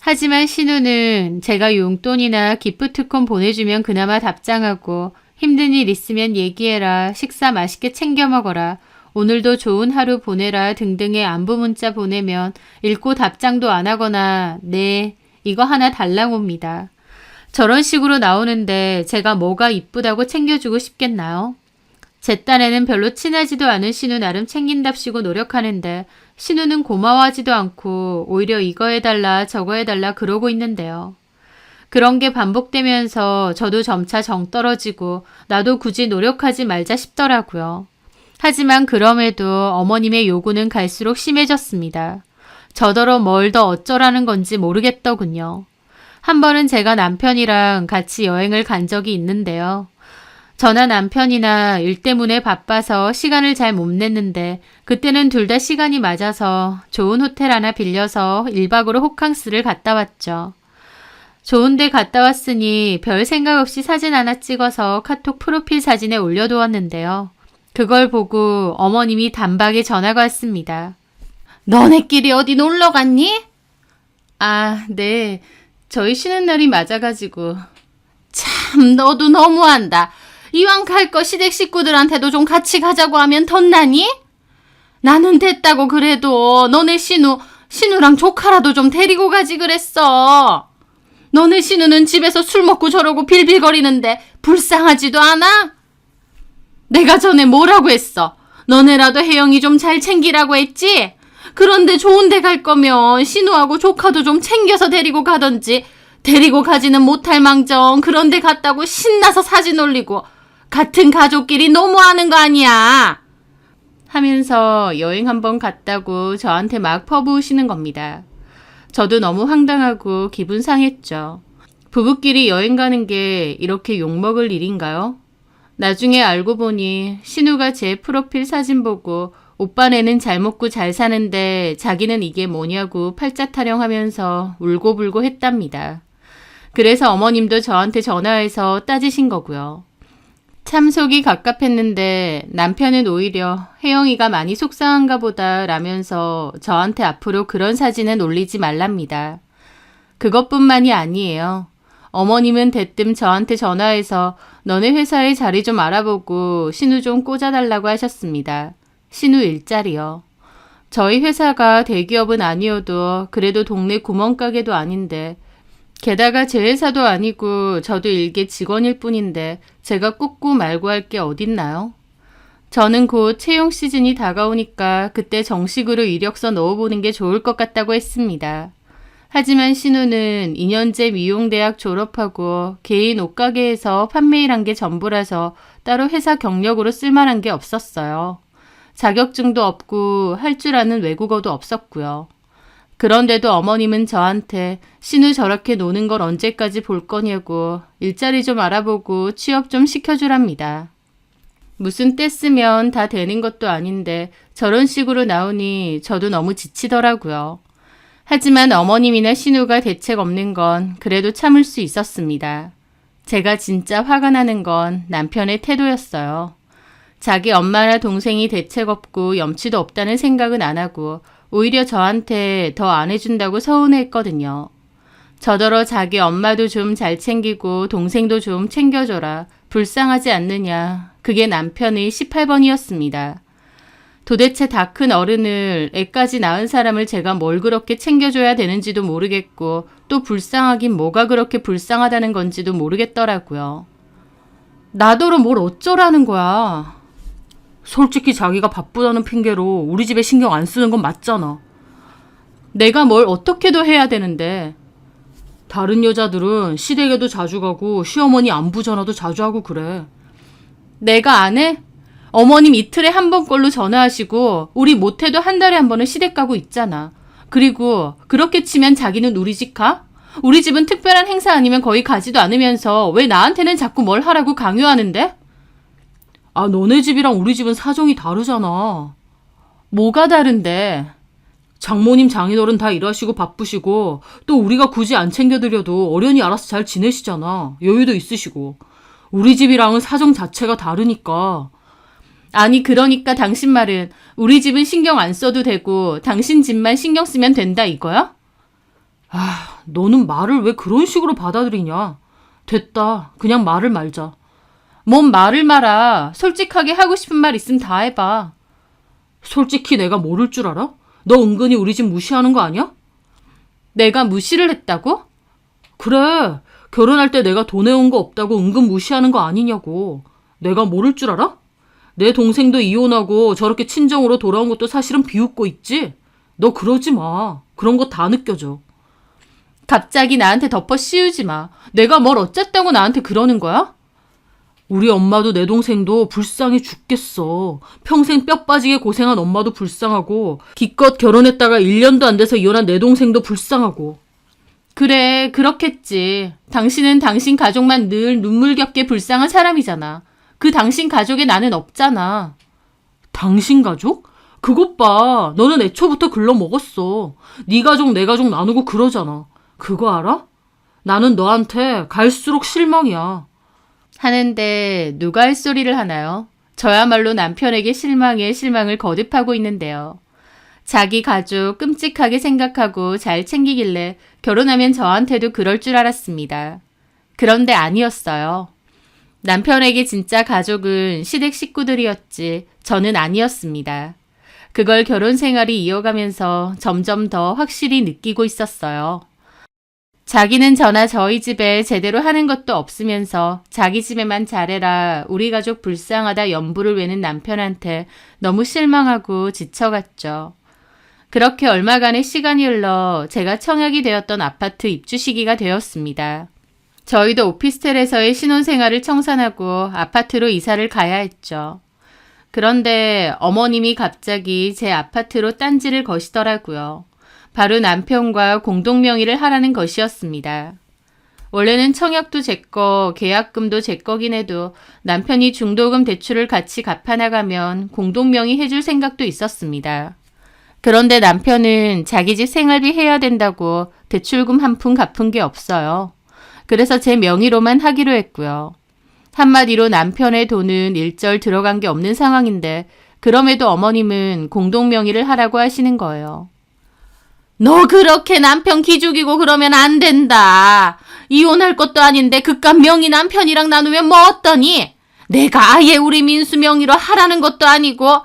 하지만 신우는 제가 용돈이나 기프트콘 보내주면 그나마 답장하고 힘든 일 있으면 얘기해라, 식사 맛있게 챙겨 먹어라, 오늘도 좋은 하루 보내라 등등의 안부 문자 보내면 읽고 답장도 안 하거나 네, 이거 하나 달라고 옵니다. 저런 식으로 나오는데 제가 뭐가 이쁘다고 챙겨주고 싶겠나요? 제 딴에는 별로 친하지도 않은 신우 나름 챙긴답시고 노력하는데 신우는 고마워하지도 않고 오히려 이거 해달라 저거 해달라 그러고 있는데요. 그런 게 반복되면서 저도 점차 정 떨어지고 나도 굳이 노력하지 말자 싶더라고요. 하지만 그럼에도 어머님의 요구는 갈수록 심해졌습니다. 저더러 뭘 더 어쩌라는 건지 모르겠더군요. 한 번은 제가 남편이랑 같이 여행을 간 적이 있는데요. 저나 남편이나 일 때문에 바빠서 시간을 잘 못 냈는데 그때는 둘 다 시간이 맞아서 좋은 호텔 하나 빌려서 1박으로 호캉스를 갔다 왔죠. 좋은 데 갔다 왔으니 별 생각 없이 사진 하나 찍어서 카톡 프로필 사진에 올려두었는데요. 그걸 보고 어머님이 단박에 전화가 왔습니다. 너네끼리 어디 놀러 갔니? 아, 네. 저희 쉬는 날이 맞아가지고. 참, 너도 너무한다. 이왕 갈 거 시댁 식구들한테도 좀 같이 가자고 하면 덧나니? 나는 됐다고 그래도 너네 신우랑 조카라도 좀 데리고 가지 그랬어. 너네 신우는 집에서 술 먹고 저러고 빌빌거리는데 불쌍하지도 않아? 내가 전에 뭐라고 했어? 너네라도 혜영이 좀 잘 챙기라고 했지? 그런데 좋은 데 갈 거면 신우하고 조카도 좀 챙겨서 데리고 가던지 데리고 가지는 못할 망정 그런 데 갔다고 신나서 사진 올리고 같은 가족끼리 너무하는 거 아니야? 하면서 여행 한번 갔다고 저한테 막 퍼부으시는 겁니다. 저도 너무 황당하고 기분 상했죠. 부부끼리 여행 가는 게 이렇게 욕먹을 일인가요? 나중에 알고 보니 신우가 제 프로필 사진 보고 오빠네는 잘 먹고 잘 사는데 자기는 이게 뭐냐고 팔자 타령하면서 울고불고 했답니다. 그래서 어머님도 저한테 전화해서 따지신 거고요. 참 속이 갑갑했는데 남편은 오히려 혜영이가 많이 속상한가 보다 라면서 저한테 앞으로 그런 사진은 올리지 말랍니다. 그것뿐만이 아니에요. 어머님은 대뜸 저한테 전화해서 너네 회사에 자리 좀 알아보고 신우 좀 꽂아달라고 하셨습니다. 신우 일자리요. 저희 회사가 대기업은 아니어도 그래도 동네 구멍가게도 아닌데 게다가 제 회사도 아니고 저도 일개 직원일 뿐인데 제가 꽂고 말고 할 게 어딨나요? 저는 곧 채용 시즌이 다가오니까 그때 정식으로 이력서 넣어보는 게 좋을 것 같다고 했습니다. 하지만 신우는 2년제 미용대학 졸업하고 개인 옷가게에서 판매일 한 게 전부라서 따로 회사 경력으로 쓸만한 게 없었어요. 자격증도 없고 할 줄 아는 외국어도 없었고요. 그런데도 어머님은 저한테 신우 저렇게 노는 걸 언제까지 볼 거냐고 일자리 좀 알아보고 취업 좀 시켜주랍니다. 무슨 때 쓰면 다 되는 것도 아닌데 저런 식으로 나오니 저도 너무 지치더라고요. 하지만 어머님이나 신우가 대책 없는 건 그래도 참을 수 있었습니다. 제가 진짜 화가 나는 건 남편의 태도였어요. 자기 엄마나 동생이 대책 없고 염치도 없다는 생각은 안 하고 오히려 저한테 더 안 해준다고 서운해했거든요. 저더러 자기 엄마도 좀 잘 챙기고 동생도 좀 챙겨줘라. 불쌍하지 않느냐. 그게 남편의 18번이었습니다. 도대체 다 큰 어른을 애까지 낳은 사람을 제가 뭘 그렇게 챙겨줘야 되는지도 모르겠고 또 불쌍하긴 뭐가 그렇게 불쌍하다는 건지도 모르겠더라고요. 나더러 뭘 어쩌라는 거야. 솔직히 자기가 바쁘다는 핑계로 우리 집에 신경 안 쓰는 건 맞잖아. 내가 뭘 어떻게도 해야 되는데. 다른 여자들은 시댁에도 자주 가고 시어머니 안부 전화도 자주 하고 그래. 내가 안 해? 어머님 이틀에 한 번꼴로 전화하시고 우리 못해도 한 달에 한 번은 시댁 가고 있잖아. 그리고 그렇게 치면 자기는 우리 집 가? 우리 집은 특별한 행사 아니면 거의 가지도 않으면서 왜 나한테는 자꾸 뭘 하라고 강요하는데? 아, 너네 집이랑 우리 집은 사정이 다르잖아. 뭐가 다른데? 장모님 장인어른 다 일하시고 바쁘시고 또 우리가 굳이 안 챙겨드려도 어련히 알아서 잘 지내시잖아. 여유도 있으시고. 우리 집이랑은 사정 자체가 다르니까. 아니 그러니까 당신 말은 우리 집은 신경 안 써도 되고 당신 집만 신경 쓰면 된다 이거야? 아, 너는 말을 왜 그런 식으로 받아들이냐. 됐다. 그냥 말을 말자. 뭔 말을 말아. 솔직하게 하고 싶은 말 있으면 다 해봐. 솔직히 내가 모를 줄 알아? 너 은근히 우리 집 무시하는 거 아니야? 내가 무시를 했다고? 그래. 결혼할 때 내가 돈 해온 거 없다고 은근 무시하는 거 아니냐고. 내가 모를 줄 알아? 내 동생도 이혼하고 저렇게 친정으로 돌아온 것도 사실은 비웃고 있지? 너 그러지 마. 그런 거 다 느껴져. 갑자기 나한테 덮어 씌우지 마. 내가 뭘 어쨌다고 나한테 그러는 거야? 우리 엄마도 내 동생도 불쌍해 죽겠어. 평생 뼈 빠지게 고생한 엄마도 불쌍하고 기껏 결혼했다가 1년도 안 돼서 이혼한 내 동생도 불쌍하고. 그래, 그렇겠지. 당신은 당신 가족만 늘 눈물겹게 불쌍한 사람이잖아. 그 당신 가족에 나는 없잖아. 당신 가족? 그것 봐. 너는 애초부터 글러먹었어. 네 가족 내 가족 나누고 그러잖아. 그거 알아? 나는 너한테 갈수록 실망이야. 하는데 누가 할 소리를 하나요? 저야말로 남편에게 실망에 실망을 거듭하고 있는데요. 자기 가족 끔찍하게 생각하고 잘 챙기길래 결혼하면 저한테도 그럴 줄 알았습니다. 그런데 아니었어요. 남편에게 진짜 가족은 시댁 식구들이었지 저는 아니었습니다. 그걸 결혼 생활이 이어가면서 점점 더 확실히 느끼고 있었어요. 자기는 저나 저희 집에 제대로 하는 것도 없으면서 자기 집에만 잘해라 우리 가족 불쌍하다 연부를 외는 남편한테 너무 실망하고 지쳐갔죠. 그렇게 얼마간의 시간이 흘러 제가 청약이 되었던 아파트 입주 시기가 되었습니다. 저희도 오피스텔에서의 신혼생활을 청산하고 아파트로 이사를 가야 했죠. 그런데 어머님이 갑자기 제 아파트로 딴지를 거시더라고요. 바로 남편과 공동명의를 하라는 것이었습니다. 원래는 청약도 제 거, 계약금도 제 거긴 해도 남편이 중도금 대출을 같이 갚아나가면 공동명의 해줄 생각도 있었습니다. 그런데 남편은 자기 집 생활비 해야 된다고 대출금 한 푼 갚은 게 없어요. 그래서 제 명의로만 하기로 했고요. 한마디로 남편의 돈은 일절 들어간 게 없는 상황인데 그럼에도 어머님은 공동명의를 하라고 하시는 거예요. 너 그렇게 남편 기죽이고 그러면 안 된다. 이혼할 것도 아닌데 그깟 명의 남편이랑 나누면 뭐 어떠니? 내가 아예 우리 민수 명의로 하라는 것도 아니고.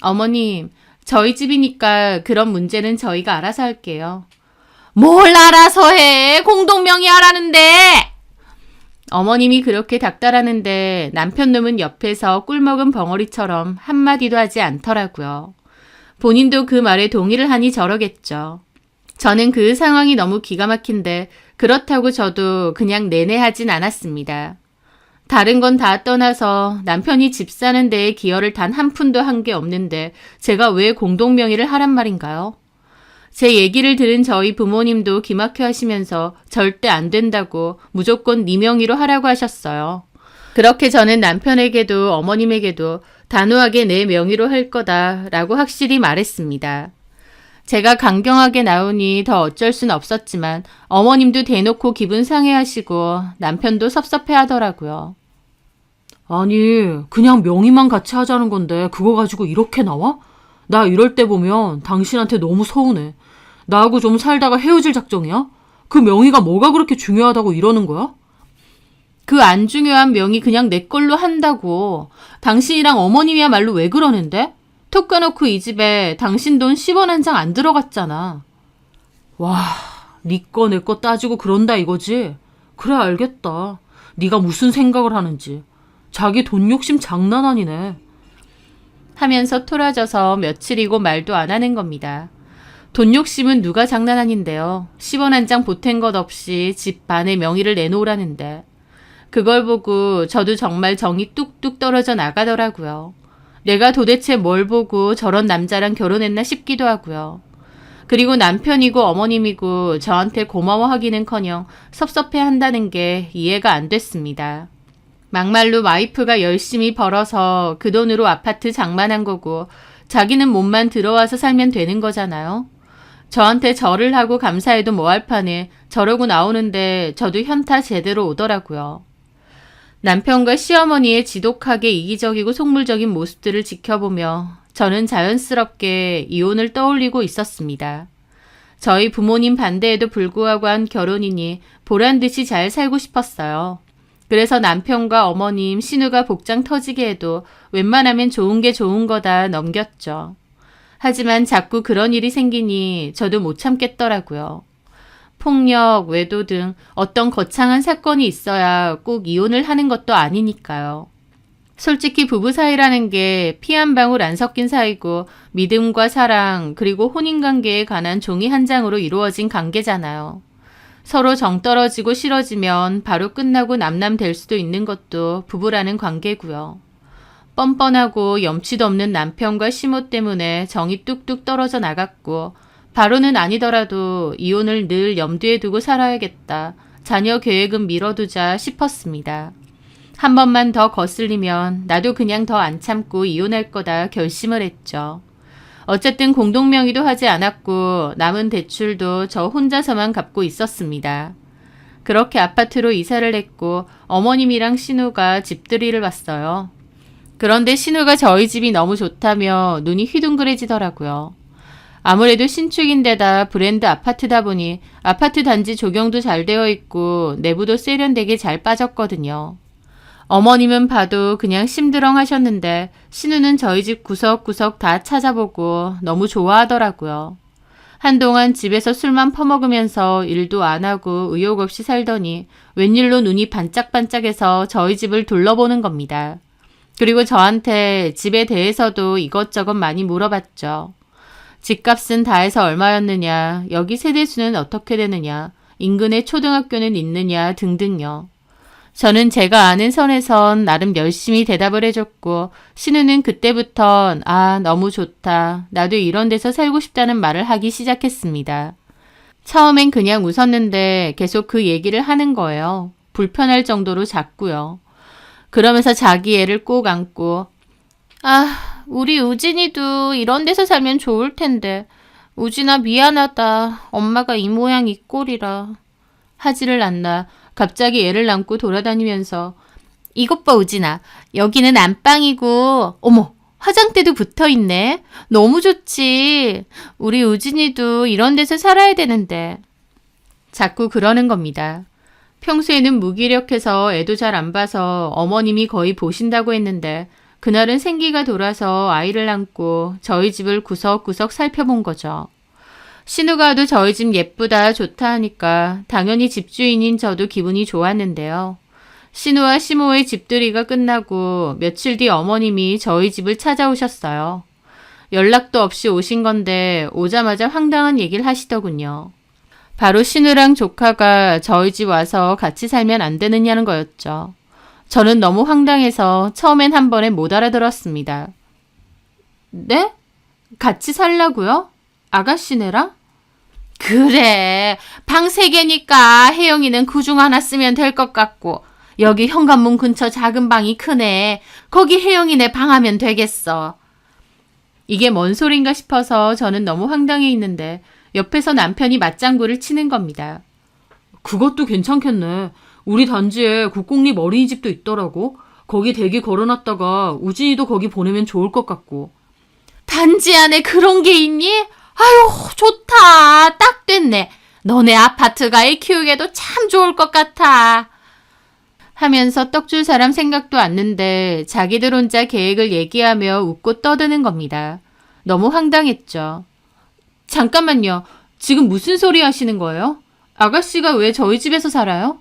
어머님, 저희 집이니까 그런 문제는 저희가 알아서 할게요. 뭘 알아서 해? 공동명의 하라는데. 어머님이 그렇게 닥달하는데 남편 놈은 옆에서 꿀먹은 벙어리처럼 한마디도 하지 않더라고요. 본인도 그 말에 동의를 하니 저러겠죠. 저는 그 상황이 너무 기가 막힌데 그렇다고 저도 그냥 내내하진 않았습니다. 다른 건 다 떠나서 남편이 집 사는 데에 기여를 단 한 푼도 한 게 없는데 제가 왜 공동명의를 하란 말인가요? 제 얘기를 들은 저희 부모님도 기막혀 하시면서 절대 안 된다고 무조건 네 명의로 하라고 하셨어요. 그렇게 저는 남편에게도 어머님에게도 단호하게 내 명의로 할 거다라고 확실히 말했습니다. 제가 강경하게 나오니 더 어쩔 순 없었지만 어머님도 대놓고 기분 상해하시고 남편도 섭섭해하더라고요. 아니, 그냥 명의만 같이 하자는 건데 그거 가지고 이렇게 나와? 나 이럴 때 보면 당신한테 너무 서운해. 나하고 좀 살다가 헤어질 작정이야? 그 명의가 뭐가 그렇게 중요하다고 이러는 거야? 그 안 중요한 명의 그냥 내 걸로 한다고. 당신이랑 어머님이야말로 왜 그러는데? 톡 까놓고 이 집에 당신 돈 10원 한 장 안 들어갔잖아. 와, 네 거 내 거 따지고 그런다 이거지? 그래 알겠다. 네가 무슨 생각을 하는지. 자기 돈 욕심 장난 아니네. 하면서 토라져서 며칠이고 말도 안 하는 겁니다. 돈 욕심은 누가 장난 아닌데요. 10원 한 장 보탠 것 없이 집 반의 명의를 내놓으라는데. 그걸 보고 저도 정말 정이 뚝뚝 떨어져 나가더라고요. 내가 도대체 뭘 보고 저런 남자랑 결혼했나 싶기도 하고요. 그리고 남편이고 어머님이고 저한테 고마워하기는커녕 섭섭해한다는 게 이해가 안 됐습니다. 막말로 와이프가 열심히 벌어서 그 돈으로 아파트 장만한 거고 자기는 몸만 들어와서 살면 되는 거잖아요. 저한테 절을 하고 감사해도 뭐할 판에 저러고 나오는데 저도 현타 제대로 오더라고요. 남편과 시어머니의 지독하게 이기적이고 속물적인 모습들을 지켜보며 저는 자연스럽게 이혼을 떠올리고 있었습니다. 저희 부모님 반대에도 불구하고 한 결혼이니 보란듯이 잘 살고 싶었어요. 그래서 남편과 어머님, 신우가 복장 터지게 해도 웬만하면 좋은 게 좋은 거다 넘겼죠. 하지만 자꾸 그런 일이 생기니 저도 못 참겠더라고요. 폭력, 외도 등 어떤 거창한 사건이 있어야 꼭 이혼을 하는 것도 아니니까요. 솔직히 부부 사이라는 게 피 한 방울 안 섞인 사이고 믿음과 사랑 그리고 혼인관계에 관한 종이 한 장으로 이루어진 관계잖아요. 서로 정 떨어지고 싫어지면 바로 끝나고 남남 될 수도 있는 것도 부부라는 관계고요. 뻔뻔하고 염치도 없는 남편과 시모 때문에 정이 뚝뚝 떨어져 나갔고 바로는 아니더라도 이혼을 늘 염두에 두고 살아야겠다. 자녀 계획은 미뤄두자 싶었습니다. 한 번만 더 거슬리면 나도 그냥 더 안 참고 이혼할 거다 결심을 했죠. 어쨌든 공동명의도 하지 않았고 남은 대출도 저 혼자서만 갚고 있었습니다. 그렇게 아파트로 이사를 했고 어머님이랑 신우가 집들이를 왔어요. 그런데 신우가 저희 집이 너무 좋다며 눈이 휘둥그레지더라고요. 아무래도 신축인데다 브랜드 아파트다 보니 아파트 단지 조경도 잘 되어 있고 내부도 세련되게 잘 빠졌거든요. 어머님은 봐도 그냥 심드렁 하셨는데 신우는 저희 집 구석구석 다 찾아보고 너무 좋아하더라고요. 한동안 집에서 술만 퍼먹으면서 일도 안 하고 의욕 없이 살더니 웬일로 눈이 반짝반짝해서 저희 집을 둘러보는 겁니다. 그리고 저한테 집에 대해서도 이것저것 많이 물어봤죠. 집값은 다 해서 얼마였느냐, 여기 세대수는 어떻게 되느냐, 인근에 초등학교는 있느냐 등등요. 저는 제가 아는 선에선 나름 열심히 대답을 해줬고 신우는 그때부턴 너무 좋다. 나도 이런 데서 살고 싶다는 말을 하기 시작했습니다. 처음엔 그냥 웃었는데 계속 그 얘기를 하는 거예요. 불편할 정도로 작고요. 그러면서 자기 애를 꼭 안고 우리 우진이도 이런 데서 살면 좋을 텐데 우진아 미안하다. 엄마가 이 모양 이 꼴이라. 하지를 않나 갑자기 애를 안고 돌아다니면서 이것 봐 우진아. 여기는 안방이고 어머 화장대도 붙어있네. 너무 좋지. 우리 우진이도 이런 데서 살아야 되는데. 자꾸 그러는 겁니다. 평소에는 무기력해서 애도 잘 안 봐서 어머님이 거의 보신다고 했는데 그날은 생기가 돌아서 아이를 안고 저희 집을 구석구석 살펴본 거죠. 신우가 와도 저희 집 예쁘다 좋다 하니까 당연히 집주인인 저도 기분이 좋았는데요. 신우와 시모의 집들이가 끝나고 며칠 뒤 어머님이 저희 집을 찾아오셨어요. 연락도 없이 오신 건데 오자마자 황당한 얘기를 하시더군요. 바로 신우랑 조카가 저희 집 와서 같이 살면 안 되느냐는 거였죠. 저는 너무 황당해서 처음엔 한 번에 못 알아들었습니다. 네? 같이 살라고요? 아가씨네랑? 그래. 방 3개니까 혜영이는 그중 하나 쓰면 될 것 같고 여기 현관문 근처 작은 방이 크네. 거기 혜영이네 방 하면 되겠어. 이게 뭔 소린가 싶어서 저는 너무 황당해 있는데 옆에서 남편이 맞장구를 치는 겁니다. 그것도 괜찮겠네. 우리 단지에 국공립 어린이집도 있더라고. 거기 대기 걸어놨다가 우진이도 거기 보내면 좋을 것 같고. 단지 안에 그런 게 있니? 아유 좋다. 딱 됐네. 너네 아파트가 애 키우기에도 참 좋을 것 같아. 하면서 떡줄 사람 생각도 않는데 자기들 혼자 계획을 얘기하며 웃고 떠드는 겁니다. 너무 황당했죠. 잠깐만요. 지금 무슨 소리 하시는 거예요? 아가씨가 왜 저희 집에서 살아요?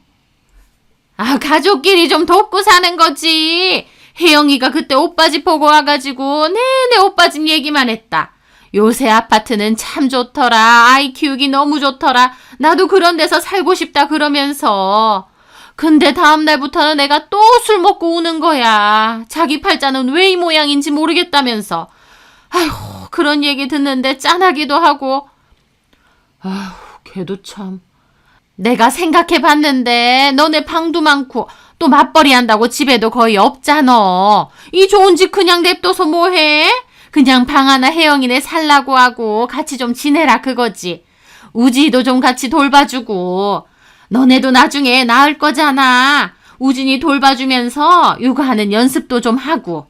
가족끼리 좀 돕고 사는 거지. 혜영이가 그때 오빠 집 보고 와가지고 내내 오빠 집 얘기만 했다. 요새 아파트는 참 좋더라. 아이 키우기 너무 좋더라. 나도 그런 데서 살고 싶다 그러면서. 근데 다음 날부터는 내가 또 술 먹고 우는 거야. 자기 팔자는 왜 이 모양인지 모르겠다면서. 아휴, 그런 얘기 듣는데 짠하기도 하고. 아휴, 걔도 참. 내가 생각해봤는데 너네 방도 많고 또 맞벌이 한다고 집에도 거의 없잖아. 이 좋은 집 그냥 냅둬서 뭐해? 그냥 방 하나 혜영이네 살라고 하고 같이 좀 지내라 그거지. 우지도 좀 같이 돌봐주고. 너네도 나중에 낳을 거잖아. 우진이 돌봐주면서 육아하는 연습도 좀 하고.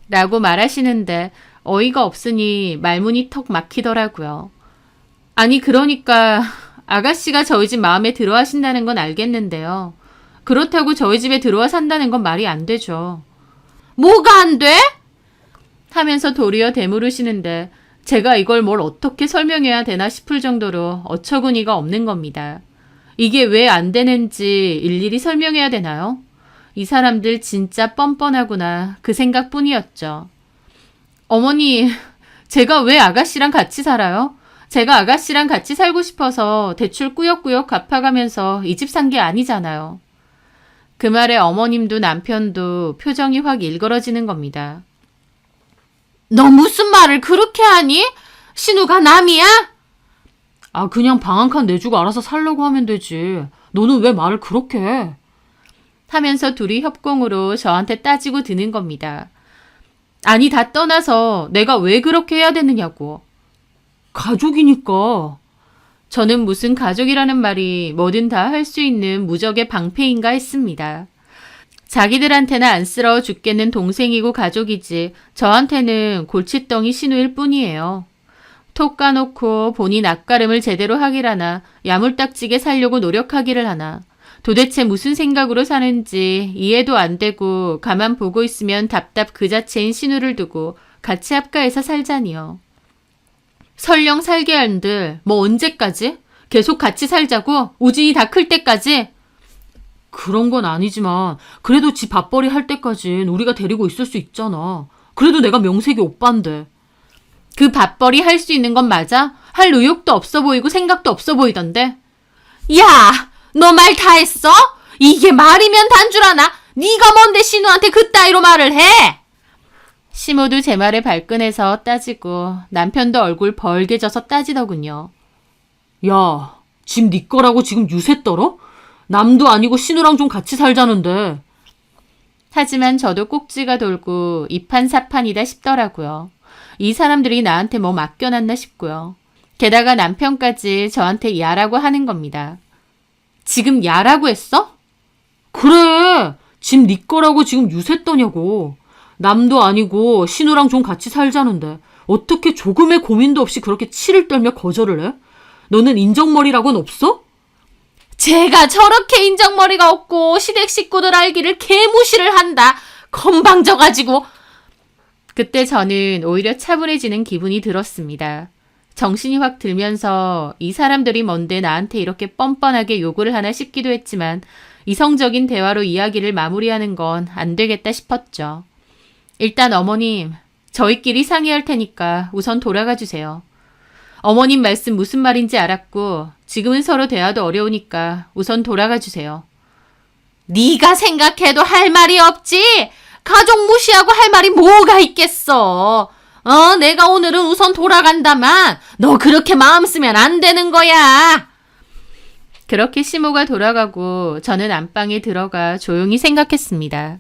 라고 말하시는데 어이가 없으니 말문이 턱 막히더라고요. 아니 그러니까 아가씨가 저희 집 마음에 들어 하신다는 건 알겠는데요. 그렇다고 저희 집에 들어와 산다는 건 말이 안 되죠. 뭐가 안 돼? 하면서 도리어 되물으시는데 제가 이걸 뭘 어떻게 설명해야 되나 싶을 정도로 어처구니가 없는 겁니다. 이게 왜 안 되는지 일일이 설명해야 되나요? 이 사람들 진짜 뻔뻔하구나 그 생각뿐이었죠. 어머니, 제가 왜 아가씨랑 같이 살아요? 제가 아가씨랑 같이 살고 싶어서 대출 꾸역꾸역 갚아가면서 이 집 산 게 아니잖아요. 그 말에 어머님도 남편도 표정이 확 일그러지는 겁니다. 너 무슨 말을 그렇게 하니? 신우가 남이야? 아, 그냥 방 한 칸 내주고 알아서 살려고 하면 되지. 너는 왜 말을 그렇게 해? 하면서 둘이 협공으로 저한테 따지고 드는 겁니다. 아니 다 떠나서 내가 왜 그렇게 해야 되느냐고. 가족이니까. 저는 무슨 가족이라는 말이 뭐든 다 할 수 있는 무적의 방패인가 했습니다. 자기들한테는 안쓰러워 죽겠는 동생이고 가족이지 저한테는 골칫덩이 신우일 뿐이에요. 톡 까놓고 본인 앞가름을 제대로 하기라나 야물딱지게 살려고 노력하기를 하나 도대체 무슨 생각으로 사는지 이해도 안 되고 가만 보고 있으면 답답 그 자체인 신우를 두고 같이 합가해서 살자니요. 설령 살게 한들 뭐 언제까지? 계속 같이 살자고? 우진이 다 클 때까지? 그런 건 아니지만 그래도 지 밥벌이 할 때까진 우리가 데리고 있을 수 있잖아. 그래도 내가 명색이 오빠인데. 그 밥벌이 할 수 있는 건 맞아? 할 의욕도 없어 보이고 생각도 없어 보이던데. 야! 너 말 다 했어? 이게 말이면 단 줄 아나? 네가 뭔데 신우한테 그따위로 말을 해? 시모도 제 말에 발끈해서 따지고 남편도 얼굴 벌게져서 따지더군요. 야, 집 네 거라고 지금 유세 떨어? 남도 아니고 신우랑 좀 같이 살자는데. 하지만 저도 꼭지가 돌고 이판사판이다 싶더라고요. 이 사람들이 나한테 뭐 맡겨놨나 싶고요. 게다가 남편까지 저한테 야라고 하는 겁니다. 지금 야라고 했어? 그래, 집 네 거라고 지금 유세 떠냐고. 남도 아니고 신우랑 좀 같이 살자는데 어떻게 조금의 고민도 없이 그렇게 치를 떨며 거절을 해? 너는 인정머리라고는 없어? 제가 저렇게 인정머리가 없고 시댁 식구들 알기를 개무시를 한다. 건방져가지고. 그때 저는 오히려 차분해지는 기분이 들었습니다. 정신이 확 들면서 이 사람들이 뭔데 나한테 이렇게 뻔뻔하게 요구를 하나 싶기도 했지만 이성적인 대화로 이야기를 마무리하는 건 안 되겠다 싶었죠. 일단 어머님, 저희끼리 상의할 테니까 우선 돌아가 주세요. 어머님 말씀 무슨 말인지 알았고 지금은 서로 대화도 어려우니까 우선 돌아가 주세요. 네가 생각해도 할 말이 없지. 가족 무시하고 할 말이 뭐가 있겠어. 내가 오늘은 우선 돌아간다만 너 그렇게 마음 쓰면 안 되는 거야. 그렇게 시모가 돌아가고 저는 안방에 들어가 조용히 생각했습니다.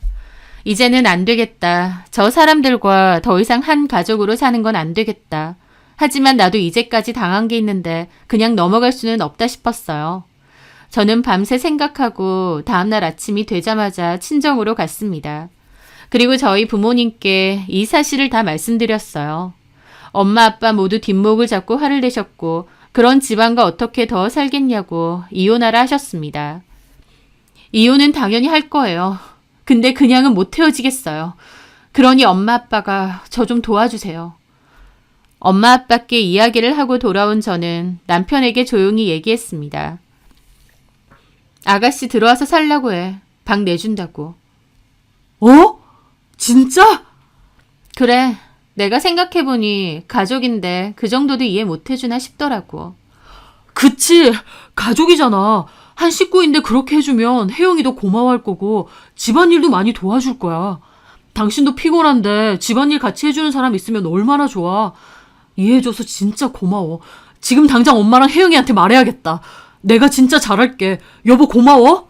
이제는 안 되겠다. 저 사람들과 더 이상 한 가족으로 사는 건 안 되겠다. 하지만 나도 이제까지 당한 게 있는데 그냥 넘어갈 수는 없다 싶었어요. 저는 밤새 생각하고 다음날 아침이 되자마자 친정으로 갔습니다. 그리고 저희 부모님께 이 사실을 다 말씀드렸어요. 엄마 아빠 모두 뒷목을 잡고 화를 내셨고 그런 집안과 어떻게 더 살겠냐고 이혼하라 하셨습니다. 이혼은 당연히 할 거예요. 근데 그냥은 못 헤어지겠어요. 그러니 엄마 아빠가 저 좀 도와주세요. 엄마 아빠께 이야기를 하고 돌아온 저는 남편에게 조용히 얘기했습니다. 아가씨 들어와서 살라고 해. 방 내준다고. 어? 진짜? 그래. 내가 생각해보니 가족인데 그 정도도 이해 못해주나 싶더라고. 그치, 가족이잖아. 한 식구인데 그렇게 해주면 혜영이도 고마워할 거고 집안일도 많이 도와줄 거야. 당신도 피곤한데 집안일 같이 해주는 사람 있으면 얼마나 좋아. 이해해줘서 진짜 고마워. 지금 당장 엄마랑 혜영이한테 말해야겠다. 내가 진짜 잘할게. 여보 고마워.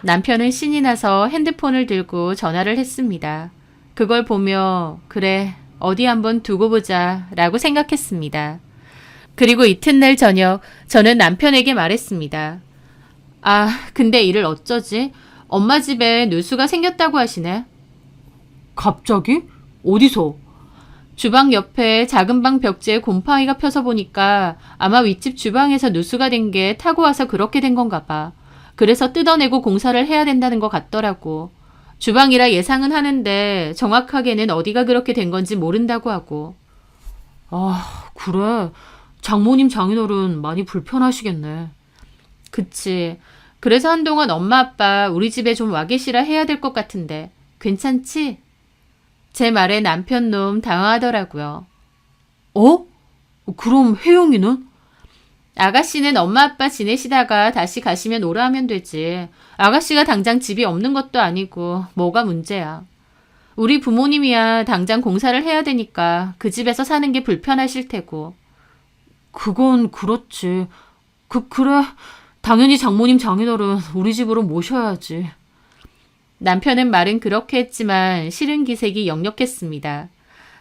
남편은 신이 나서 핸드폰을 들고 전화를 했습니다. 그걸 보며 그래 어디 한번 두고 보자 라고 생각했습니다. 그리고 이튿날 저녁 저는 남편에게 말했습니다. 아 근데 이를 어쩌지? 엄마 집에 누수가 생겼다고 하시네. 갑자기? 어디서? 주방 옆에 작은 방 벽지에 곰팡이가 펴서 보니까 아마 윗집 주방에서 누수가 된 게 타고 와서 그렇게 된 건가 봐. 그래서 뜯어내고 공사를 해야 된다는 것 같더라고. 주방이라 예상은 하는데 정확하게는 어디가 그렇게 된 건지 모른다고 하고. 아, 그래. 장모님 장인어른 많이 불편하시겠네. 그치. 그래서 한동안 엄마 아빠 우리 집에 좀 와 계시라 해야 될 것 같은데 괜찮지? 제 말에 남편 놈 당황하더라고요. 어? 그럼 혜영이는? 아가씨는 엄마 아빠 지내시다가 다시 가시면 오라 하면 되지. 아가씨가 당장 집이 없는 것도 아니고 뭐가 문제야. 우리 부모님이야 당장 공사를 해야 되니까 그 집에서 사는 게 불편하실 테고. 그건 그렇지. 그래. 당연히 장모님 장인어른 우리 집으로 모셔야지. 남편은 말은 그렇게 했지만 실은 기색이 역력했습니다.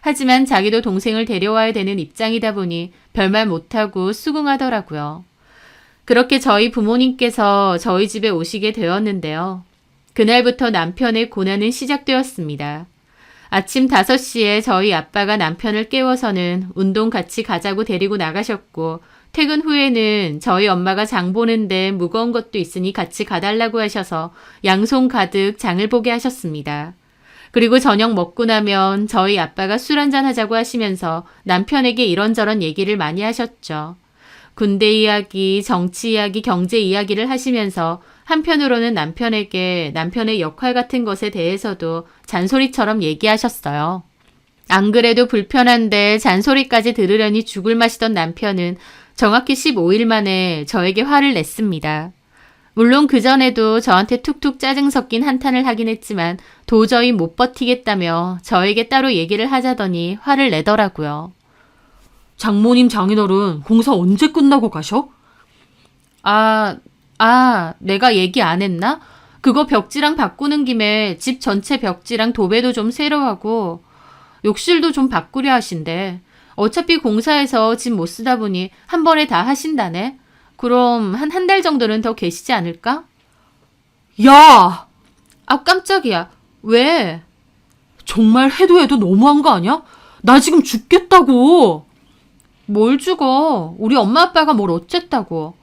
하지만 자기도 동생을 데려와야 되는 입장이다 보니 별말 못하고 수긍하더라고요. 그렇게 저희 부모님께서 저희 집에 오시게 되었는데요. 그날부터 남편의 고난은 시작되었습니다. 아침 5시에 저희 아빠가 남편을 깨워서는 운동 같이 가자고 데리고 나가셨고 퇴근 후에는 저희 엄마가 장 보는데 무거운 것도 있으니 같이 가달라고 하셔서 양손 가득 장을 보게 하셨습니다. 그리고 저녁 먹고 나면 저희 아빠가 술 한잔 하자고 하시면서 남편에게 이런저런 얘기를 많이 하셨죠. 군대 이야기, 정치 이야기, 경제 이야기를 하시면서 한편으로는 남편에게 남편의 역할 같은 것에 대해서도 잔소리처럼 얘기하셨어요. 안 그래도 불편한데 잔소리까지 들으려니 죽을 맛이던 남편은 정확히 15일 만에 저에게 화를 냈습니다. 물론 그전에도 저한테 툭툭 짜증 섞인 한탄을 하긴 했지만 도저히 못 버티겠다며 저에게 따로 얘기를 하자더니 화를 내더라고요. 장모님 장인어른 공사 언제 끝나고 가셔? 내가 얘기 안 했나? 그거 벽지랑 바꾸는 김에 집 전체 벽지랑 도배도 좀 새로 하고 욕실도 좀 바꾸려 하신대. 어차피 공사해서 집 못 쓰다 보니 한 번에 다 하신다네. 그럼 한 달 정도는 더 계시지 않을까? 야! 아, 깜짝이야. 왜? 정말 해도 너무한 거 아니야? 나 지금 죽겠다고. 뭘 죽어? 우리 엄마 아빠가 뭘 어쨌다고.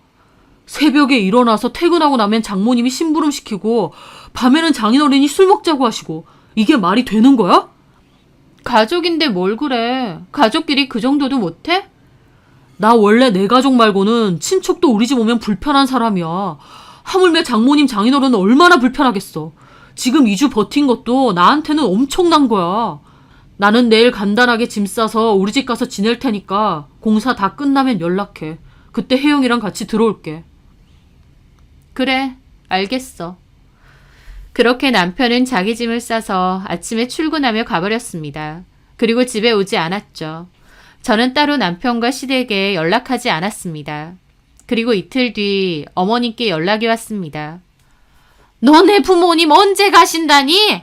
새벽에 일어나서 퇴근하고 나면 장모님이 심부름 시키고 밤에는 장인어른이 술 먹자고 하시고 이게 말이 되는 거야? 가족인데 뭘 그래. 가족끼리 그 정도도 못해? 나 원래 내 가족 말고는 친척도 우리 집 오면 불편한 사람이야. 하물며 장모님 장인어른은 얼마나 불편하겠어. 지금 2주 버틴 것도 나한테는 엄청난 거야. 나는 내일 간단하게 짐 싸서 우리 집 가서 지낼 테니까 공사 다 끝나면 연락해. 그때 혜영이랑 같이 들어올게. 그래, 알겠어. 그렇게 남편은 자기 짐을 싸서 아침에 출근하며 가버렸습니다. 그리고 집에 오지 않았죠. 저는 따로 남편과 시댁에 연락하지 않았습니다. 그리고 이틀 뒤 어머님께 연락이 왔습니다. 너네 부모님 언제 가신다니?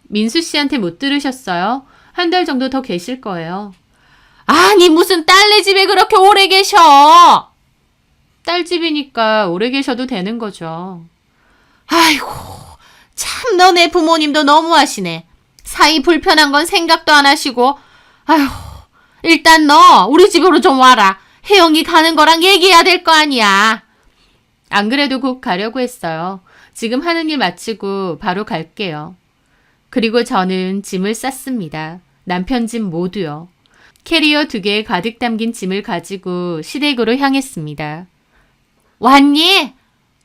민수 씨한테 못 들으셨어요? 한 달 정도 더 계실 거예요. 아니 무슨 딸네 집에 그렇게 오래 계셔? 딸 집이니까 오래 계셔도 되는 거죠. 아이고 참 너네 부모님도 너무하시네. 사이 불편한 건 생각도 안 하시고. 아휴 일단 너 우리 집으로 좀 와라. 혜영이 가는 거랑 얘기해야 될 거 아니야. 안 그래도 곧 가려고 했어요. 지금 하는 일 마치고 바로 갈게요. 그리고 저는 짐을 쌌습니다. 남편 짐 모두요. 캐리어 2개에 가득 담긴 짐을 가지고 시댁으로 향했습니다. 왔니?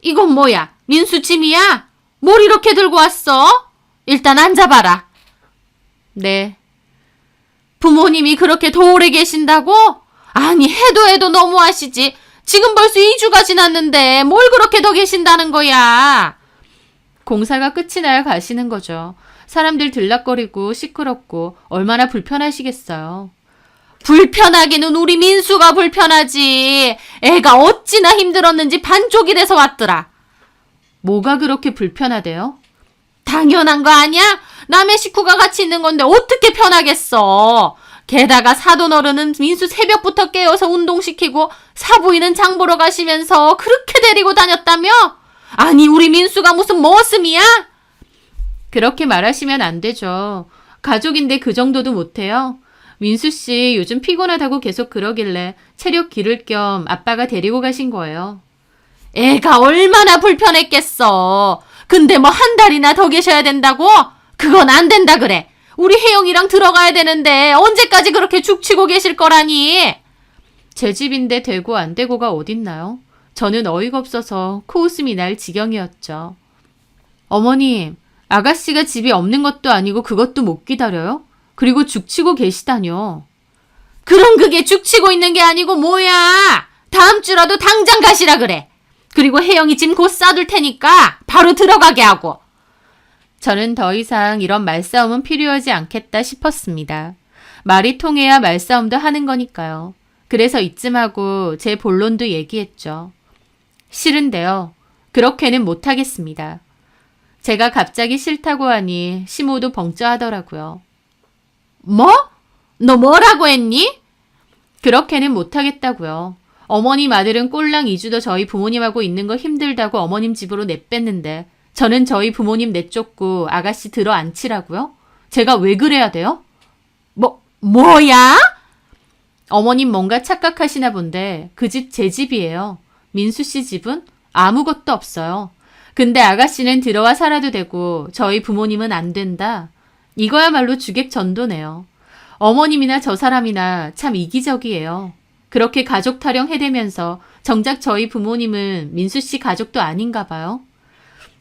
이건 뭐야? 민수 짐이야? 뭘 이렇게 들고 왔어? 일단 앉아봐라. 네. 부모님이 그렇게 더 오래 계신다고? 아니, 해도 너무하시지. 지금 벌써 2주가 지났는데 뭘 그렇게 더 계신다는 거야. 공사가 끝이 나야 가시는 거죠. 사람들 들락거리고 시끄럽고 얼마나 불편하시겠어요. 불편하기는 우리 민수가 불편하지. 애가 어찌나 힘들었는지 반쪽이 돼서 왔더라. 뭐가 그렇게 불편하대요? 당연한 거 아니야? 남의 식구가 같이 있는 건데 어떻게 편하겠어. 게다가 사돈 어른은 민수 새벽부터 깨워서 운동시키고 사부인은 장 보러 가시면서 그렇게 데리고 다녔다며? 아니, 우리 민수가 무슨 머슴이야? 그렇게 말하시면 안 되죠. 가족인데 그 정도도 못해요. 민수 씨 요즘 피곤하다고 계속 그러길래 체력 기를 겸 아빠가 데리고 가신 거예요. 애가 얼마나 불편했겠어. 근데 뭐 한 달이나 더 계셔야 된다고? 그건 안 된다 그래. 우리 혜영이랑 들어가야 되는데 언제까지 그렇게 죽치고 계실 거라니. 제 집인데 되고 안 되고가 어딨나요? 저는 어이가 없어서 코웃음이 날 지경이었죠. 어머님, 아가씨가 집이 없는 것도 아니고 그것도 못 기다려요? 그리고 죽치고 계시다뇨. 그럼 그게 죽치고 있는 게 아니고 뭐야. 다음 주라도 당장 가시라 그래. 그리고 혜영이 짐 곧 싸둘 테니까 바로 들어가게 하고. 저는 더 이상 이런 말싸움은 필요하지 않겠다 싶었습니다. 말이 통해야 말싸움도 하는 거니까요. 그래서 이쯤 하고 제 본론도 얘기했죠. 싫은데요. 그렇게는 못하겠습니다. 제가 갑자기 싫다고 하니 시모도 벙쪄하더라고요. 뭐? 너 뭐라고 했니? 그렇게는 못하겠다고요. 어머님 아들은 꼴랑 2주도 저희 부모님하고 있는 거 힘들다고 어머님 집으로 내뺐는데 저는 저희 부모님 내쫓고 아가씨 들어 앉히라고요? 제가 왜 그래야 돼요? 뭐야? 어머님 뭔가 착각하시나 본데 그 집 제 집이에요. 민수 씨 집은 아무것도 없어요. 근데 아가씨는 들어와 살아도 되고 저희 부모님은 안 된다. 이거야말로 주객전도네요. 어머님이나 저 사람이나 참 이기적이에요. 그렇게 가족 타령 해대면서 정작 저희 부모님은 민수 씨 가족도 아닌가 봐요.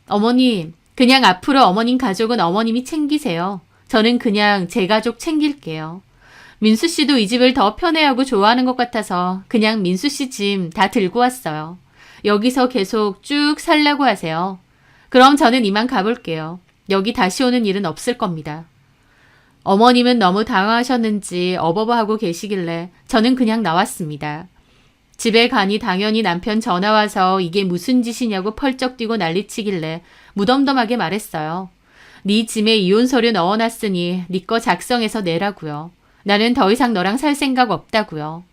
어머님, 그냥 앞으로 어머님 가족은 어머님이 챙기세요. 저는 그냥 제 가족 챙길게요. 민수 씨도 이 집을 더 편애하고 좋아하는 것 같아서 그냥 민수 씨 짐 다 들고 왔어요. 여기서 계속 쭉 살라고 하세요. 그럼 저는 이만 가볼게요. 여기 다시 오는 일은 없을 겁니다. 어머님은 너무 당황하셨는지 어버버하고 계시길래 저는 그냥 나왔습니다. 집에 가니 당연히 남편 전화와서 이게 무슨 짓이냐고 펄쩍 뛰고 난리치길래 무덤덤하게 말했어요. 네 짐에 이혼 서류 넣어놨으니 네 거 작성해서 내라고요. 나는 더 이상 너랑 살 생각 없다고요.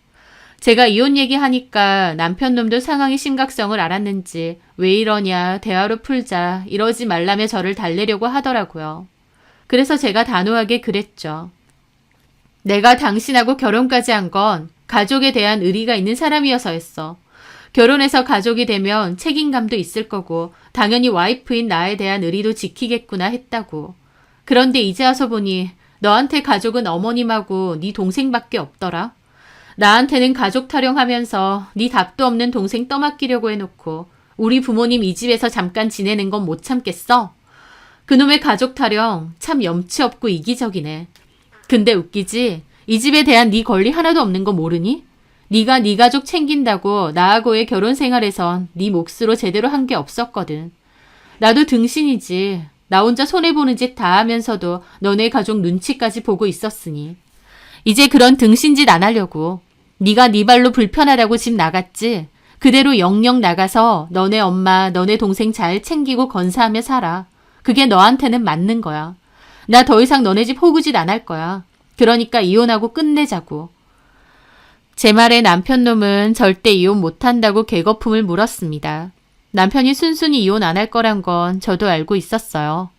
제가 이혼 얘기하니까 남편 놈도 상황의 심각성을 알았는지 왜 이러냐, 대화로 풀자, 이러지 말라며 저를 달래려고 하더라고요. 그래서 제가 단호하게 그랬죠. 내가 당신하고 결혼까지 한 건 가족에 대한 의리가 있는 사람이어서 했어. 결혼해서 가족이 되면 책임감도 있을 거고 당연히 와이프인 나에 대한 의리도 지키겠구나 했다고. 그런데 이제 와서 보니 너한테 가족은 어머님하고 네 동생밖에 없더라. 나한테는 가족 타령하면서 네 답도 없는 동생 떠맡기려고 해놓고 우리 부모님 이 집에서 잠깐 지내는 건 못 참겠어? 그놈의 가족 타령 참 염치 없고 이기적이네. 근데 웃기지? 이 집에 대한 네 권리 하나도 없는 거 모르니? 네가 네 가족 챙긴다고 나하고의 결혼 생활에선 네 몫으로 제대로 한 게 없었거든. 나도 등신이지. 나 혼자 손해보는 짓 다 하면서도 너네 가족 눈치까지 보고 있었으니. 이제 그런 등신짓 안 하려고. 네가 네 발로 불편하다고 집 나갔지? 그대로 영영 나가서 너네 엄마, 너네 동생 잘 챙기고 건사하며 살아. 그게 너한테는 맞는 거야. 나 더 이상 너네 집 호구짓 안 할 거야. 그러니까 이혼하고 끝내자고. 제 말에 남편 놈은 절대 이혼 못한다고 개거품을 물었습니다. 남편이 순순히 이혼 안 할 거란 건 저도 알고 있었어요.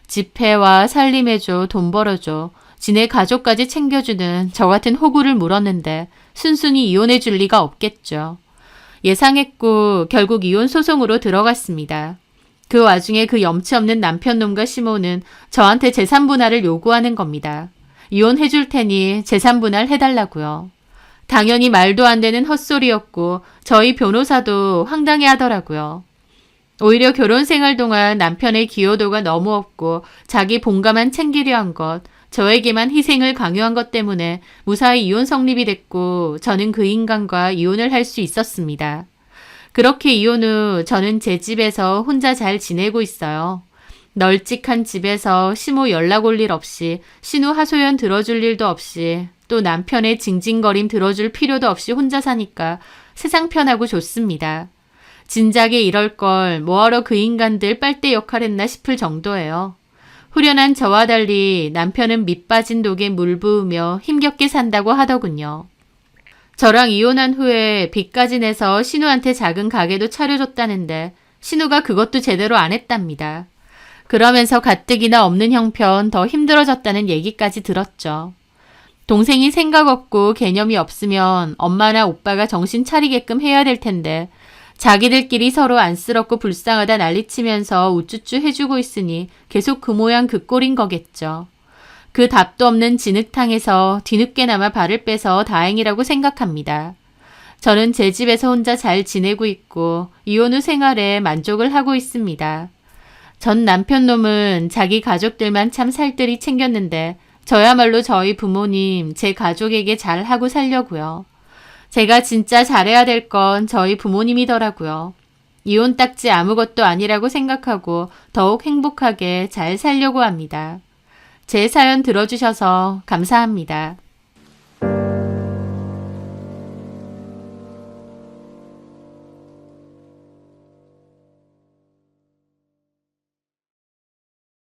집해와 살림해줘, 돈 벌어줘, 지네 가족까지 챙겨주는 저 같은 호구를 물었는데 순순히 이혼해 줄 리가 없겠죠. 예상했고 결국 이혼 소송으로 들어갔습니다. 그 와중에 그 염치 없는 남편놈과 시모는 저한테 재산 분할을 요구하는 겁니다. 이혼해 줄 테니 재산 분할 해달라고요. 당연히 말도 안 되는 헛소리였고 저희 변호사도 황당해 하더라고요. 오히려 결혼 생활 동안 남편의 기여도가 너무 없고 자기 본가만 챙기려 한 것, 저에게만 희생을 강요한 것 때문에 무사히 이혼 성립이 됐고 저는 그 인간과 이혼을 할 수 있었습니다. 그렇게 이혼 후 저는 제 집에서 혼자 잘 지내고 있어요. 널찍한 집에서 시모 연락 올 일 없이 신우 하소연 들어줄 일도 없이 또 남편의 징징거림 들어줄 필요도 없이 혼자 사니까 세상 편하고 좋습니다. 진작에 이럴 걸 뭐하러 그 인간들 빨대 역할했나 싶을 정도예요. 후련한 저와 달리 남편은 밑 빠진 독에 물 부으며 힘겹게 산다고 하더군요. 저랑 이혼한 후에 빚까지 내서 신우한테 작은 가게도 차려줬다는데 신우가 그것도 제대로 안 했답니다. 그러면서 가뜩이나 없는 형편 더 힘들어졌다는 얘기까지 들었죠. 동생이 생각 없고 개념이 없으면 엄마나 오빠가 정신 차리게끔 해야 될 텐데 자기들끼리 서로 안쓰럽고 불쌍하다 난리치면서 우쭈쭈 해주고 있으니 계속 그 모양 그 꼴인 거겠죠. 그 답도 없는 진흙탕에서 뒤늦게나마 발을 빼서 다행이라고 생각합니다. 저는 제 집에서 혼자 잘 지내고 있고 이혼 후 생활에 만족을 하고 있습니다. 전 남편 놈은 자기 가족들만 참 살뜰히 챙겼는데 저야말로 저희 부모님, 제 가족에게 잘하고 살려고요. 제가 진짜 잘해야 될 건 저희 부모님이더라고요. 이혼 딱지 아무것도 아니라고 생각하고 더욱 행복하게 잘 살려고 합니다. 제 사연 들어주셔서 감사합니다.